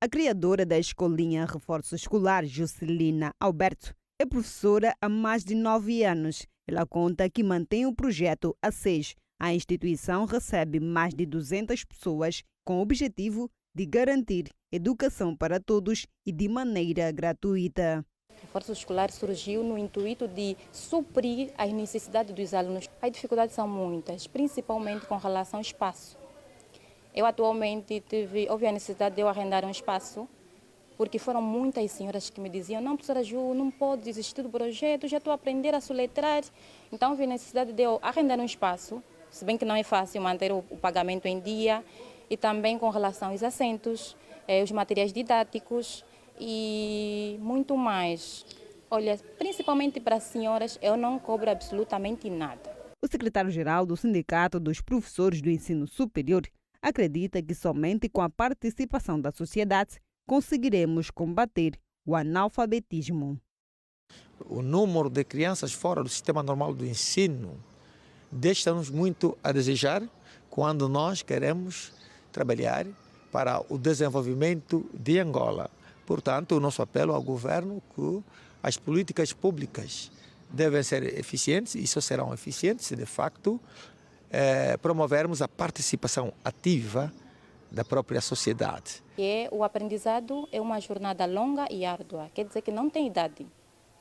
A criadora da escolinha Reforço Escolar, Juscelina Alberto, é professora há mais de 9 anos. Ela conta que mantém o projeto há 6. A instituição recebe mais de 200 pessoas com o objetivo de garantir educação para todos e de maneira gratuita. O Reforço Escolar surgiu no intuito de suprir as necessidades dos alunos. As dificuldades são muitas, principalmente com relação ao espaço. Eu atualmente houve a necessidade de eu arrendar um espaço, porque foram muitas senhoras que me diziam, não, professora Ju, não pode desistir do projeto, já estou a aprender a soletrar. Então houve a necessidade de eu arrendar um espaço, se bem que não é fácil manter o pagamento em dia, e também com relação aos assentos, os materiais didáticos e muito mais. Olha, principalmente para as senhoras, eu não cobro absolutamente nada. O secretário-geral do Sindicato dos Professores do Ensino Superior acredita que somente com a participação da sociedade conseguiremos combater o analfabetismo. O número de crianças fora do sistema normal do ensino deixa-nos muito a desejar quando nós queremos trabalhar para o desenvolvimento de Angola. Portanto, o nosso apelo ao governo é que as políticas públicas devem ser eficientes e só serão eficientes se, de facto, promovermos a participação ativa da própria sociedade. O aprendizado é uma jornada longa e árdua, quer dizer que não tem idade.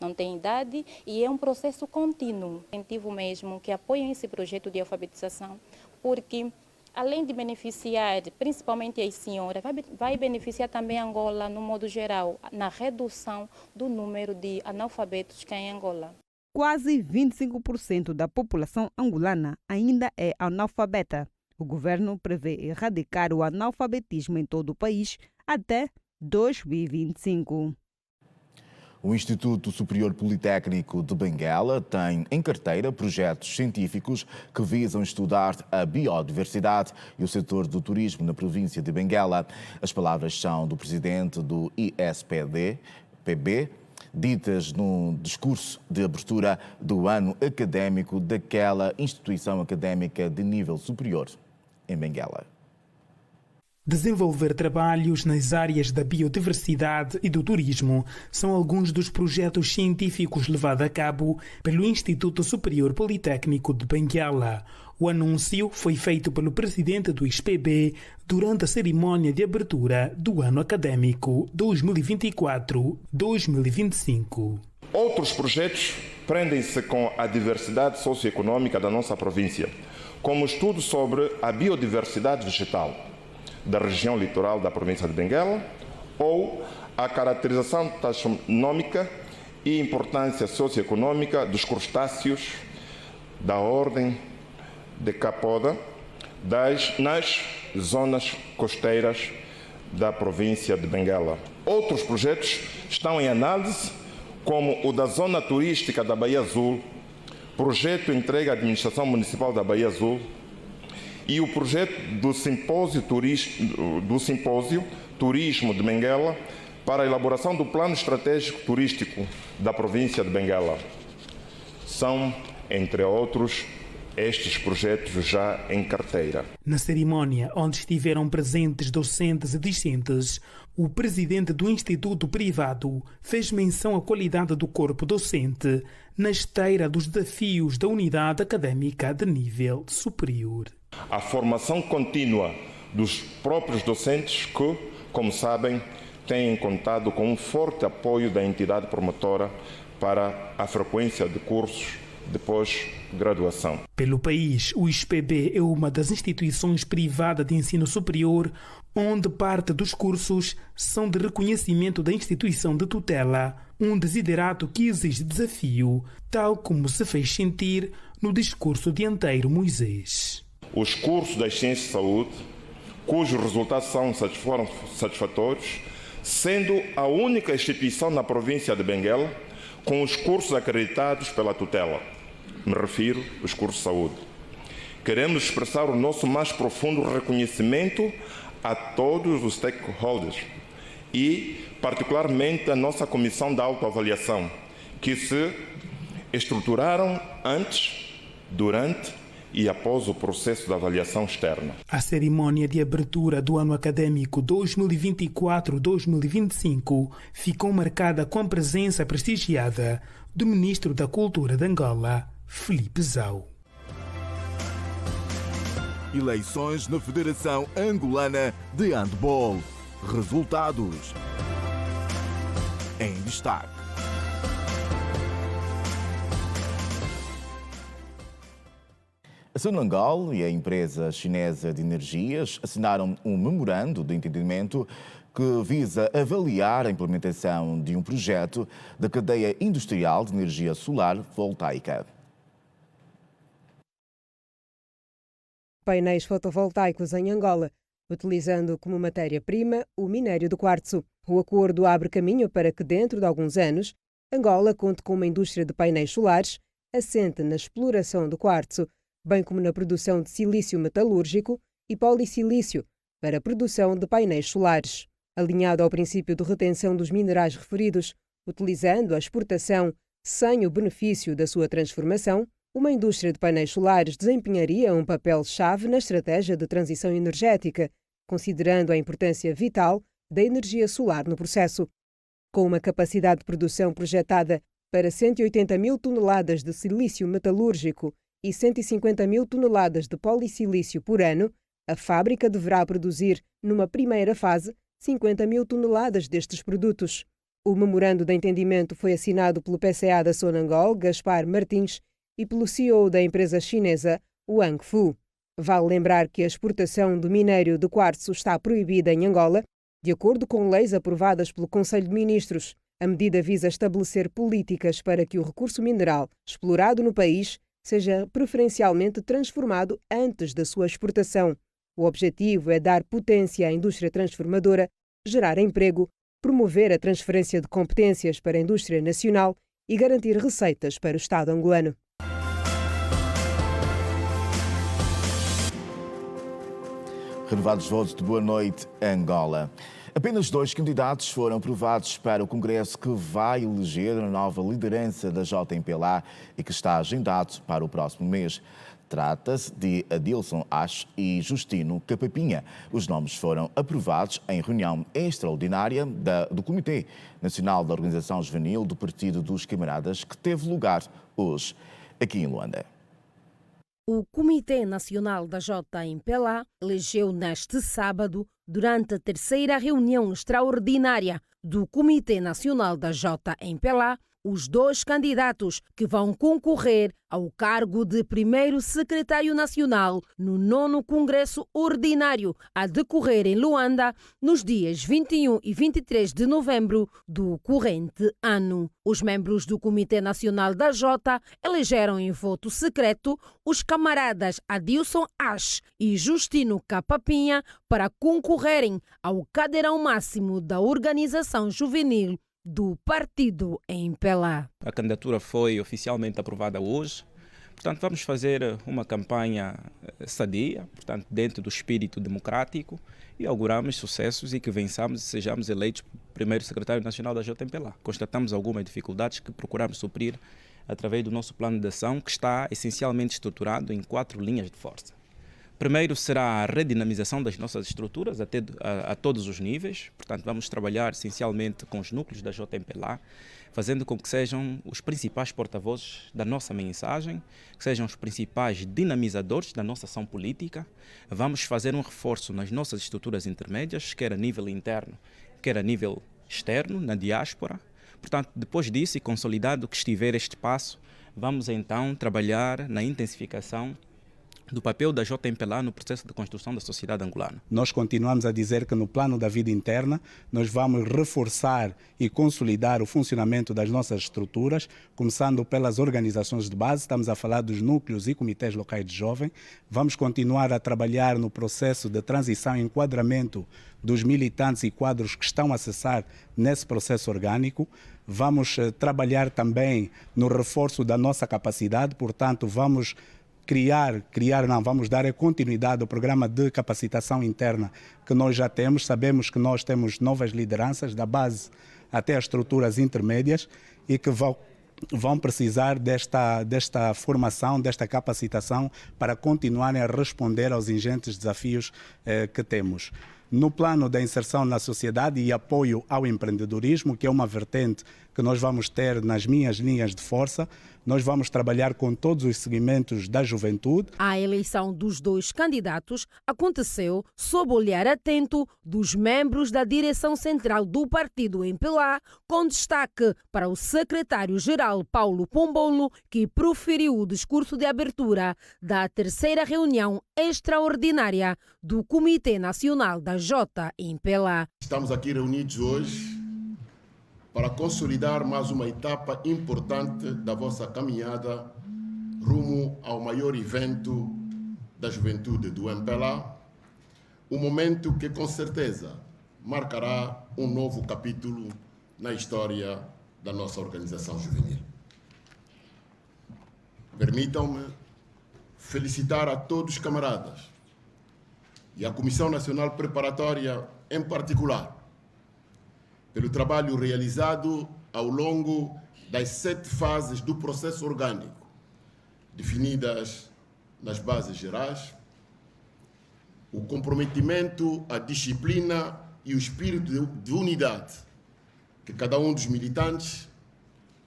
Não tem idade e é um processo contínuo. Incentivo mesmo que apoiem esse projeto de alfabetização, porque além de beneficiar principalmente as senhoras, vai beneficiar também Angola no modo geral, na redução do número de analfabetos que há em Angola. Quase 25% da população angolana ainda é analfabeta. O governo prevê erradicar o analfabetismo em todo o país até 2025. O Instituto Superior Politécnico de Benguela tem em carteira projetos científicos que visam estudar a biodiversidade e o setor do turismo na província de Benguela. As palavras são do presidente do ISPD-PB, ditas no discurso de abertura do ano académico daquela instituição académica de nível superior em Benguela. Desenvolver trabalhos nas áreas da biodiversidade e do turismo são alguns dos projetos científicos levados a cabo pelo Instituto Superior Politécnico de Benguela. O anúncio foi feito pelo presidente do ISPB durante a cerimónia de abertura do ano académico 2024-2025. Outros projetos prendem-se com a diversidade socioeconômica da nossa província, como estudo sobre a biodiversidade vegetal da região litoral da província de Benguela ou a caracterização taxonômica e importância socioeconômica dos crustáceos da ordem Decapoda nas zonas costeiras da província de Benguela. Outros projetos estão em análise, como o da Zona Turística da Baía Azul, projeto entregue à Administração Municipal da Baía Azul e o projeto do Simpósio Turismo de Benguela para a elaboração do Plano Estratégico Turístico da província de Benguela. São, entre outros, estes projetos já em carteira. Na cerimónia, onde estiveram presentes docentes e discentes, o presidente do Instituto Privado fez menção à qualidade do corpo docente na esteira dos desafios da unidade académica de nível superior. A formação contínua dos próprios docentes que, como sabem, têm contado com um forte apoio da entidade promotora para a frequência de cursos de pós-graduação. Pelo país, o ISPB é uma das instituições privadas de ensino superior onde parte dos cursos são de reconhecimento da instituição de tutela, um desiderato que exige desafio, tal como se fez sentir no discurso de Anteiro Moisés. Os cursos das ciências de saúde, cujos resultados foram satisfatórios, sendo a única instituição na província de Benguela com os cursos acreditados pela tutela. Me refiro aos cursos de saúde. Queremos expressar o nosso mais profundo reconhecimento a todos os stakeholders e, particularmente, a nossa comissão de autoavaliação, que se estruturaram antes, durante e após o processo de avaliação externa. A cerimónia de abertura do ano acadêmico 2024-2025 ficou marcada com a presença prestigiada do Ministro da Cultura de Angola, Filipe Zau. Eleições na Federação Angolana de Handball. Resultados em destaque. A Sonangol e a empresa chinesa de energias assinaram um memorando de entendimento que visa avaliar a implementação de um projeto da cadeia industrial de energia solar voltaica. Painéis fotovoltaicos em Angola, utilizando como matéria-prima o minério de quartzo. O acordo abre caminho para que, dentro de alguns anos, Angola conte com uma indústria de painéis solares assente na exploração do quartzo, bem como na produção de silício metalúrgico e polissilício para a produção de painéis solares. Alinhado ao princípio de retenção dos minerais referidos, utilizando a exportação sem o benefício da sua transformação, uma indústria de painéis solares desempenharia um papel-chave na estratégia de transição energética, considerando a importância vital da energia solar no processo. Com uma capacidade de produção projetada para 180 mil toneladas de silício metalúrgico e 150 mil toneladas de polissilício por ano, a fábrica deverá produzir, numa primeira fase, 50 mil toneladas destes produtos. O memorando de entendimento foi assinado pelo PCA da Sonangol, Gaspar Martins, e pelo CEO da empresa chinesa, Wang Fu. Vale lembrar que a exportação do minério de quartzo está proibida em Angola, de acordo com leis aprovadas pelo Conselho de Ministros. A medida visa estabelecer políticas para que o recurso mineral explorado no país seja preferencialmente transformado antes da sua exportação. O objetivo é dar potência à indústria transformadora, gerar emprego, promover a transferência de competências para a indústria nacional e garantir receitas para o Estado angolano. Renovados votos de boa noite, Angola. Apenas 2 candidatos foram aprovados para o Congresso que vai eleger a nova liderança da JMPLA e que está agendado para o próximo mês. Trata-se de Adilson Acho e Justino Capapinha. Os nomes foram aprovados em reunião extraordinária do Comitê Nacional da Organização Juvenil do Partido dos Camaradas, que teve lugar hoje aqui em Luanda. O Comitê Nacional da JMPLA elegeu neste sábado durante a terceira reunião extraordinária do Comitê Nacional da Jota em Pelá, os 2 candidatos que vão concorrer ao cargo de primeiro secretário nacional no 9º Congresso Ordinário a decorrer em Luanda nos dias 21 e 23 de novembro do corrente ano. Os membros do Comitê Nacional da Jota elegeram em voto secreto os camaradas Adilson Ash e Justino Capapinha para concorrerem ao cadeirão máximo da organização juvenil do partido em Pelá. A candidatura foi oficialmente aprovada hoje. Portanto, vamos fazer uma campanha sadia, portanto, dentro do espírito democrático, e auguramos sucessos e que vençamos e sejamos eleitos primeiro secretário nacional da Jota em Pelá. Constatamos algumas dificuldades que procuramos suprir através do nosso plano de ação, que está essencialmente estruturado em 4 linhas de força. Primeiro será a redinamização das nossas estruturas a todos os níveis. Portanto, vamos trabalhar essencialmente com os núcleos da Jota em Pelá, fazendo com que sejam os principais porta-vozes da nossa mensagem, que sejam os principais dinamizadores da nossa ação política. Vamos fazer um reforço nas nossas estruturas intermédias, quer a nível interno, quer a nível externo, na diáspora. Portanto, depois disso e consolidado que estiver este passo, vamos então trabalhar na intensificação do papel da Jota em Pelá no processo de construção da sociedade angolana. Nós continuamos a dizer que no plano da vida interna nós vamos reforçar e consolidar o funcionamento das nossas estruturas, começando pelas organizações de base, estamos a falar dos núcleos e comitês locais de jovem. Vamos continuar a trabalhar no processo de transição e enquadramento dos militantes e quadros que estão a acessar nesse processo orgânico. Vamos trabalhar também no reforço da nossa capacidade, portanto, vamos vamos dar continuidade ao programa de capacitação interna que nós já temos. Sabemos que nós temos novas lideranças, da base até as estruturas intermédias, e que vão precisar desta formação, desta capacitação para continuarem a responder aos ingentes desafios que temos. No plano da inserção na sociedade e apoio ao empreendedorismo, que é uma vertente que nós vamos ter nas minhas linhas de força, nós vamos trabalhar com todos os segmentos da juventude. A eleição dos 2 candidatos aconteceu sob o olhar atento dos membros da direção central do partido em Pelá, com destaque para o secretário-geral Paulo Pombolo, que proferiu o discurso de abertura da terceira reunião extraordinária do Comitê Nacional da Jota em Pelá. Estamos aqui reunidos hoje para consolidar mais uma etapa importante da vossa caminhada rumo ao maior evento da juventude do MPLA, um momento que com certeza marcará um novo capítulo na história da nossa organização juvenil. Permitam-me felicitar a todos os camaradas e a Comissão Nacional Preparatória em particular pelo trabalho realizado ao longo das 7 fases do processo orgânico, definidas nas bases gerais, o comprometimento, a disciplina e o espírito de unidade que cada um dos militantes,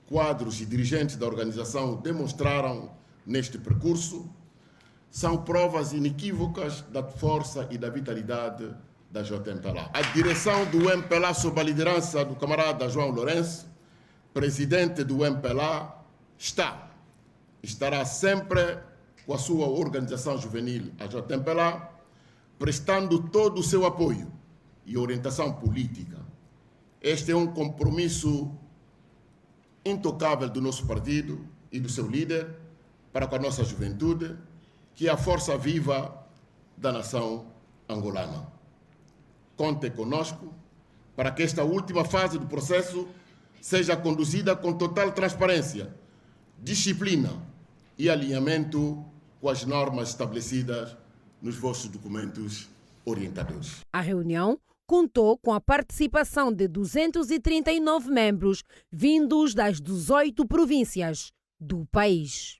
quadros e dirigentes da organização demonstraram neste percurso, são provas inequívocas da força e da vitalidade da Jota em Pelá. A direção do MPLA, sob a liderança do camarada João Lourenço, presidente do MPLA, estará sempre com a sua organização juvenil, a Jota em Pelá, prestando todo o seu apoio e orientação política. Este é um compromisso intocável do nosso partido e do seu líder para com a nossa juventude, que é a força viva da nação angolana. Conte conosco para que esta última fase do processo seja conduzida com total transparência, disciplina e alinhamento com as normas estabelecidas nos vossos documentos orientadores. A reunião contou com a participação de 239 membros vindos das 18 províncias do país.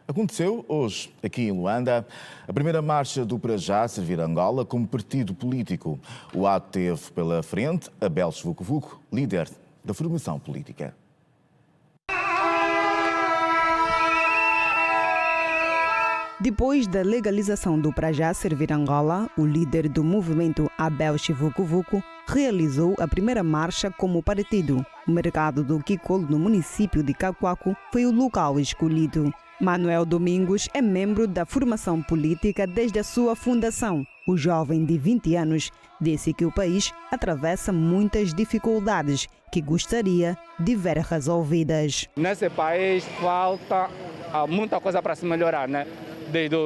Aconteceu hoje, aqui em Luanda, a primeira marcha do Para Já Servir Angola como partido político. O ato teve pela frente Abel Vucu, líder da formação política. Depois da legalização do Para Já Servir Angola, o líder do movimento Abel Chivukuvuku realizou a primeira marcha como partido. O mercado do Kikolo, no município de Cacoaco, foi o local escolhido. Manuel Domingos é membro da formação política desde a sua fundação. O jovem de 20 anos disse que o país atravessa muitas dificuldades que gostaria de ver resolvidas. Nesse país falta muita coisa para se melhorar, né? Desde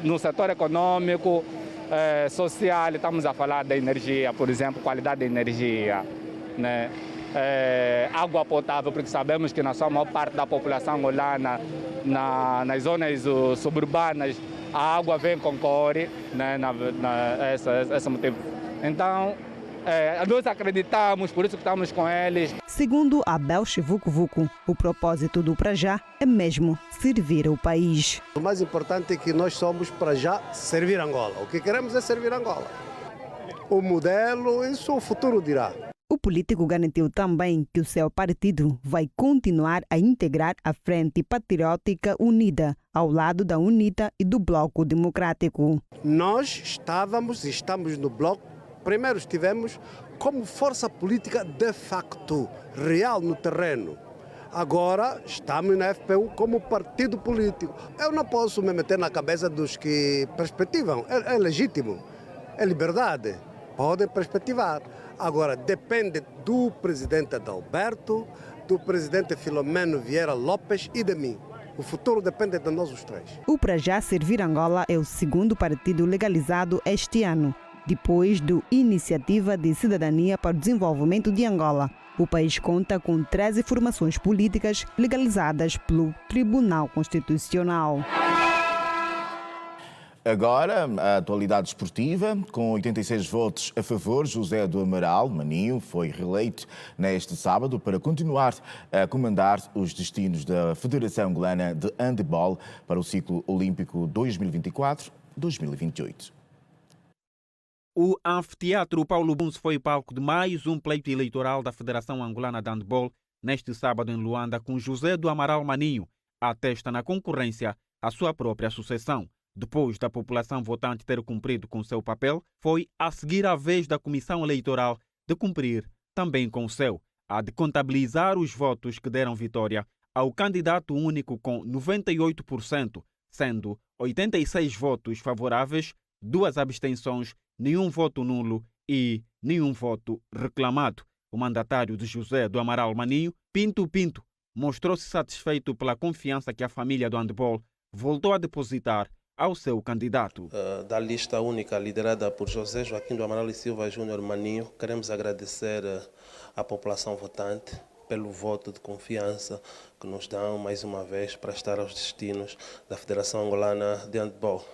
no setor econômico, social, estamos a falar da energia, por exemplo, qualidade da energia, né? Água potável, porque sabemos que na sua maior parte da população angolana, nas zonas suburbanas, a água vem com core, né? Esse motivo. Então, nós acreditamos, por isso que estamos com eles. Segundo Abel Chivukuvuku, o propósito do Para Já é mesmo servir o país. O mais importante é que nós somos para já servir Angola. O que queremos é servir Angola. O modelo, isso o futuro dirá. O político garantiu também que o seu partido vai continuar a integrar a Frente Patriótica Unida, ao lado da UNITA e do Bloco Democrático. Nós estamos no Bloco. Primeiro estivemos como força política de facto, real no terreno. Agora estamos na FPU como partido político. Eu não posso me meter na cabeça dos que perspectivam. É legítimo, é liberdade. Podem perspectivar. Agora depende do presidente Adalberto, do presidente Filomeno Vieira Lopes e de mim. O futuro depende de nós os três. O Para Já Servir Angola é o segundo partido legalizado este ano, depois do Iniciativa de Cidadania para o Desenvolvimento de Angola. O país conta com 13 formações políticas legalizadas pelo Tribunal Constitucional. Agora, a atualidade esportiva. Com 86 votos a favor, José do Amaral Maninho foi reeleito neste sábado para continuar a comandar os destinos da Federação Angolana de Handebol para o ciclo olímpico 2024-2028. O anfiteatro Paulo Bunce foi palco de mais um pleito eleitoral da Federação Angolana de Handebol neste sábado em Luanda, com José do Amaral Maninho atesta na concorrência a sua própria sucessão. Depois da população votante ter cumprido com seu papel, foi a seguir a vez da Comissão Eleitoral de cumprir também com o seu, a de contabilizar os votos que deram vitória ao candidato único com 98%, sendo 86 votos favoráveis, 2 abstenções, nenhum voto nulo e nenhum voto reclamado. O mandatário de José do Amaral Maninho, Pinto Pinto, mostrou-se satisfeito pela confiança que a família do handebol voltou a depositar ao seu candidato. Da lista única liderada por José Joaquim do Amaral e Silva Júnior Maninho, queremos agradecer à população votante pelo voto de confiança que nos dão mais uma vez para estar aos destinos da Federação Angolana de Handebol.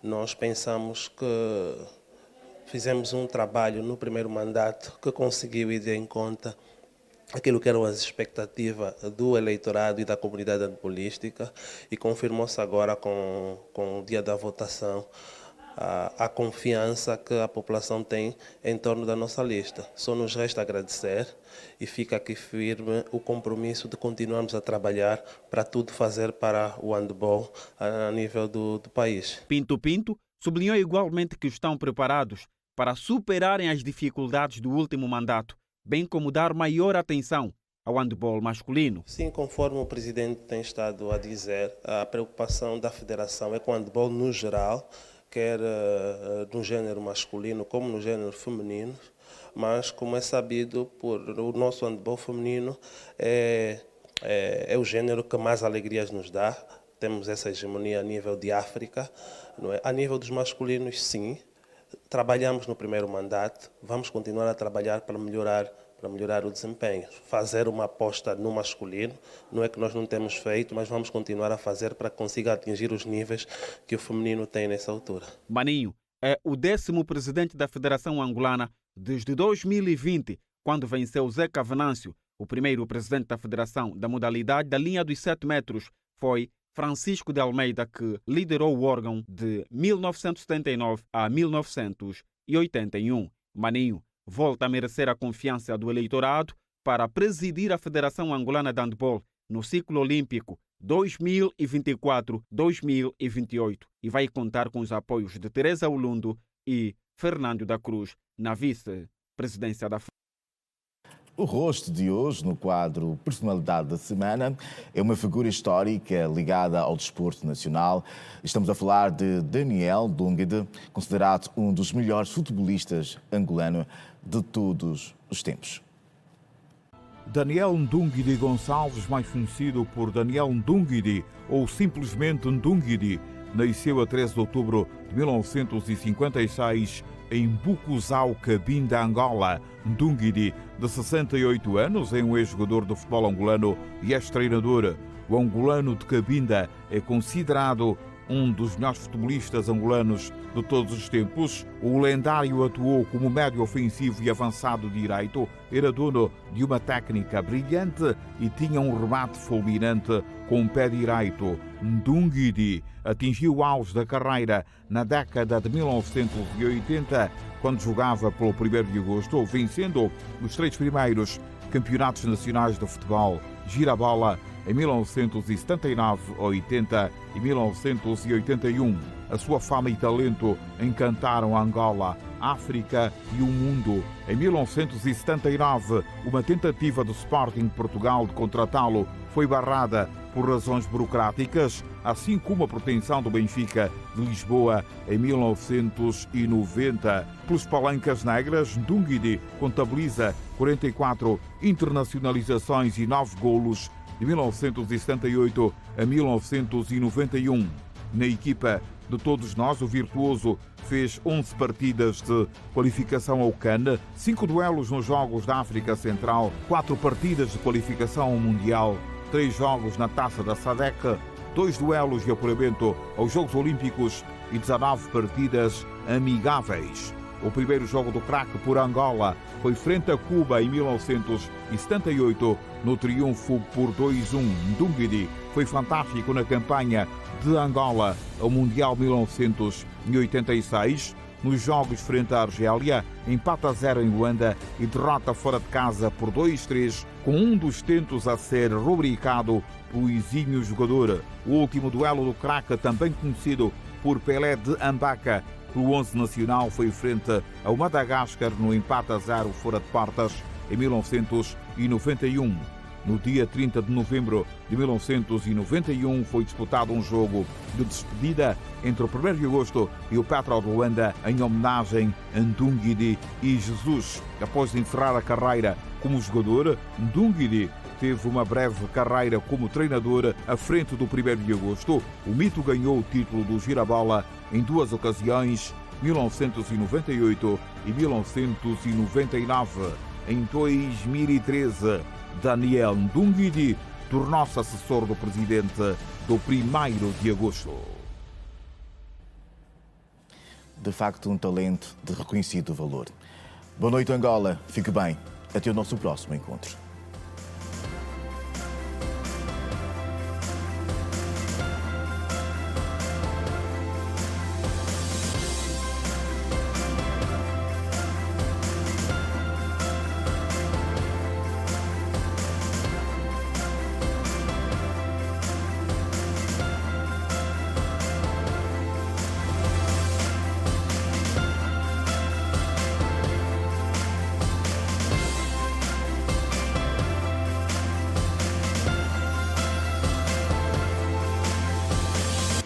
Nós pensamos que fizemos um trabalho no primeiro mandato que conseguiu ir de conta aquilo que eram as expectativas do eleitorado e da comunidade handebolística, e confirmou-se agora com o dia da votação a confiança que a população tem em torno da nossa lista. Só nos resta agradecer e fica aqui firme o compromisso de continuarmos a trabalhar para tudo fazer para o handebol a nível do país. Pinto Pinto sublinhou igualmente que estão preparados para superarem as dificuldades do último mandato, bem como dar maior atenção ao handebol masculino. Sim, conforme o presidente tem estado a dizer, a preocupação da federação é com o handebol no geral, quer no género masculino como no género feminino, mas como é sabido, o nosso handebol feminino é o género que mais alegrias nos dá. Temos essa hegemonia a nível de África, não é? A nível dos masculinos, sim. Trabalhamos no primeiro mandato, vamos continuar a trabalhar para melhorar o desempenho. Fazer uma aposta no masculino, não é que nós não temos feito, mas vamos continuar a fazer para que consiga atingir os níveis que o feminino tem nessa altura. Maninho é o 10º presidente da Federação Angolana desde 2020, quando venceu Zeca Venâncio. O primeiro presidente da Federação da modalidade da linha dos 7 metros foi Francisco de Almeida, que liderou o órgão de 1979 a 1981. Maninho volta a merecer a confiança do eleitorado para presidir a Federação Angolana de Handebol no ciclo olímpico 2024-2028 e vai contar com os apoios de Teresa Ulundo e Fernando da Cruz na vice-presidência da FIFA. O rosto de hoje, no quadro Personalidade da Semana, é uma figura histórica ligada ao desporto nacional. Estamos a falar de Daniel Ndungidi, considerado um dos melhores futebolistas angolanos de todos os tempos. Daniel Ndungidi Gonçalves, mais conhecido por Daniel Ndungidi ou simplesmente Ndungidi, nasceu a 13 de outubro de 1956 em Bucuzau, Cabinda, Angola. Ndungidi, de 68 anos, é um ex-jogador de futebol angolano e ex-treinador. O angolano de Cabinda é considerado um dos melhores futebolistas angolanos de todos os tempos. O lendário atuou como médio ofensivo e avançado direito, era dono de uma técnica brilhante e tinha um remate fulminante com o pé direito. Ndungidi atingiu o auge da carreira na década de 1980, quando jogava pelo 1º de agosto, vencendo os 3 primeiros campeonatos nacionais de futebol. Girabola em 1979, 80 e 1981. A sua fama e talento encantaram Angola, África e o mundo. Em 1979, uma tentativa do Sporting de Portugal de contratá-lo foi barrada por razões burocráticas, assim como a pretensão do Benfica de Lisboa em 1990. Pelos Palancas Negras, Ndungidi contabiliza 44 internacionalizações e 9 golos de 1978 a 1991. Na equipa de todos nós, o virtuoso fez 11 partidas de qualificação ao CAN, 5 duelos nos Jogos da África Central, 4 partidas de qualificação ao Mundial, 3 jogos na Taça da SADC, 2 duelos de apuramento aos Jogos Olímpicos e 19 partidas amigáveis. O primeiro jogo do craque por Angola foi frente a Cuba em 1978, no triunfo por 2-1. Ndungidi foi fantástico na campanha de Angola ao Mundial 1986, nos jogos frente à Argélia, empate a 0 em Luanda e derrota fora de casa por 2-3, com um dos tentos a ser rubricado pelo exímio jogador. O último duelo do craque, também conhecido por Pelé de Ambaca, pelo 11 nacional, foi frente ao Madagascar no empate a 0 fora de portas em 1991. No dia 30 de novembro de 1991 foi disputado um jogo de despedida entre o 1º de agosto e o Petro de Luanda em homenagem a Ndungidi e Jesus. Após encerrar a carreira como jogador, Ndungidi teve uma breve carreira como treinador à frente do 1º de agosto. O mito ganhou o título do Girabola em 2 ocasiões, 1998 e 1999. Em 2013, Daniel Ndungidi tornou-se assessor do presidente do 1º de agosto. De facto, um talento de reconhecido valor. Boa noite, Angola. Fique bem. Até o nosso próximo encontro.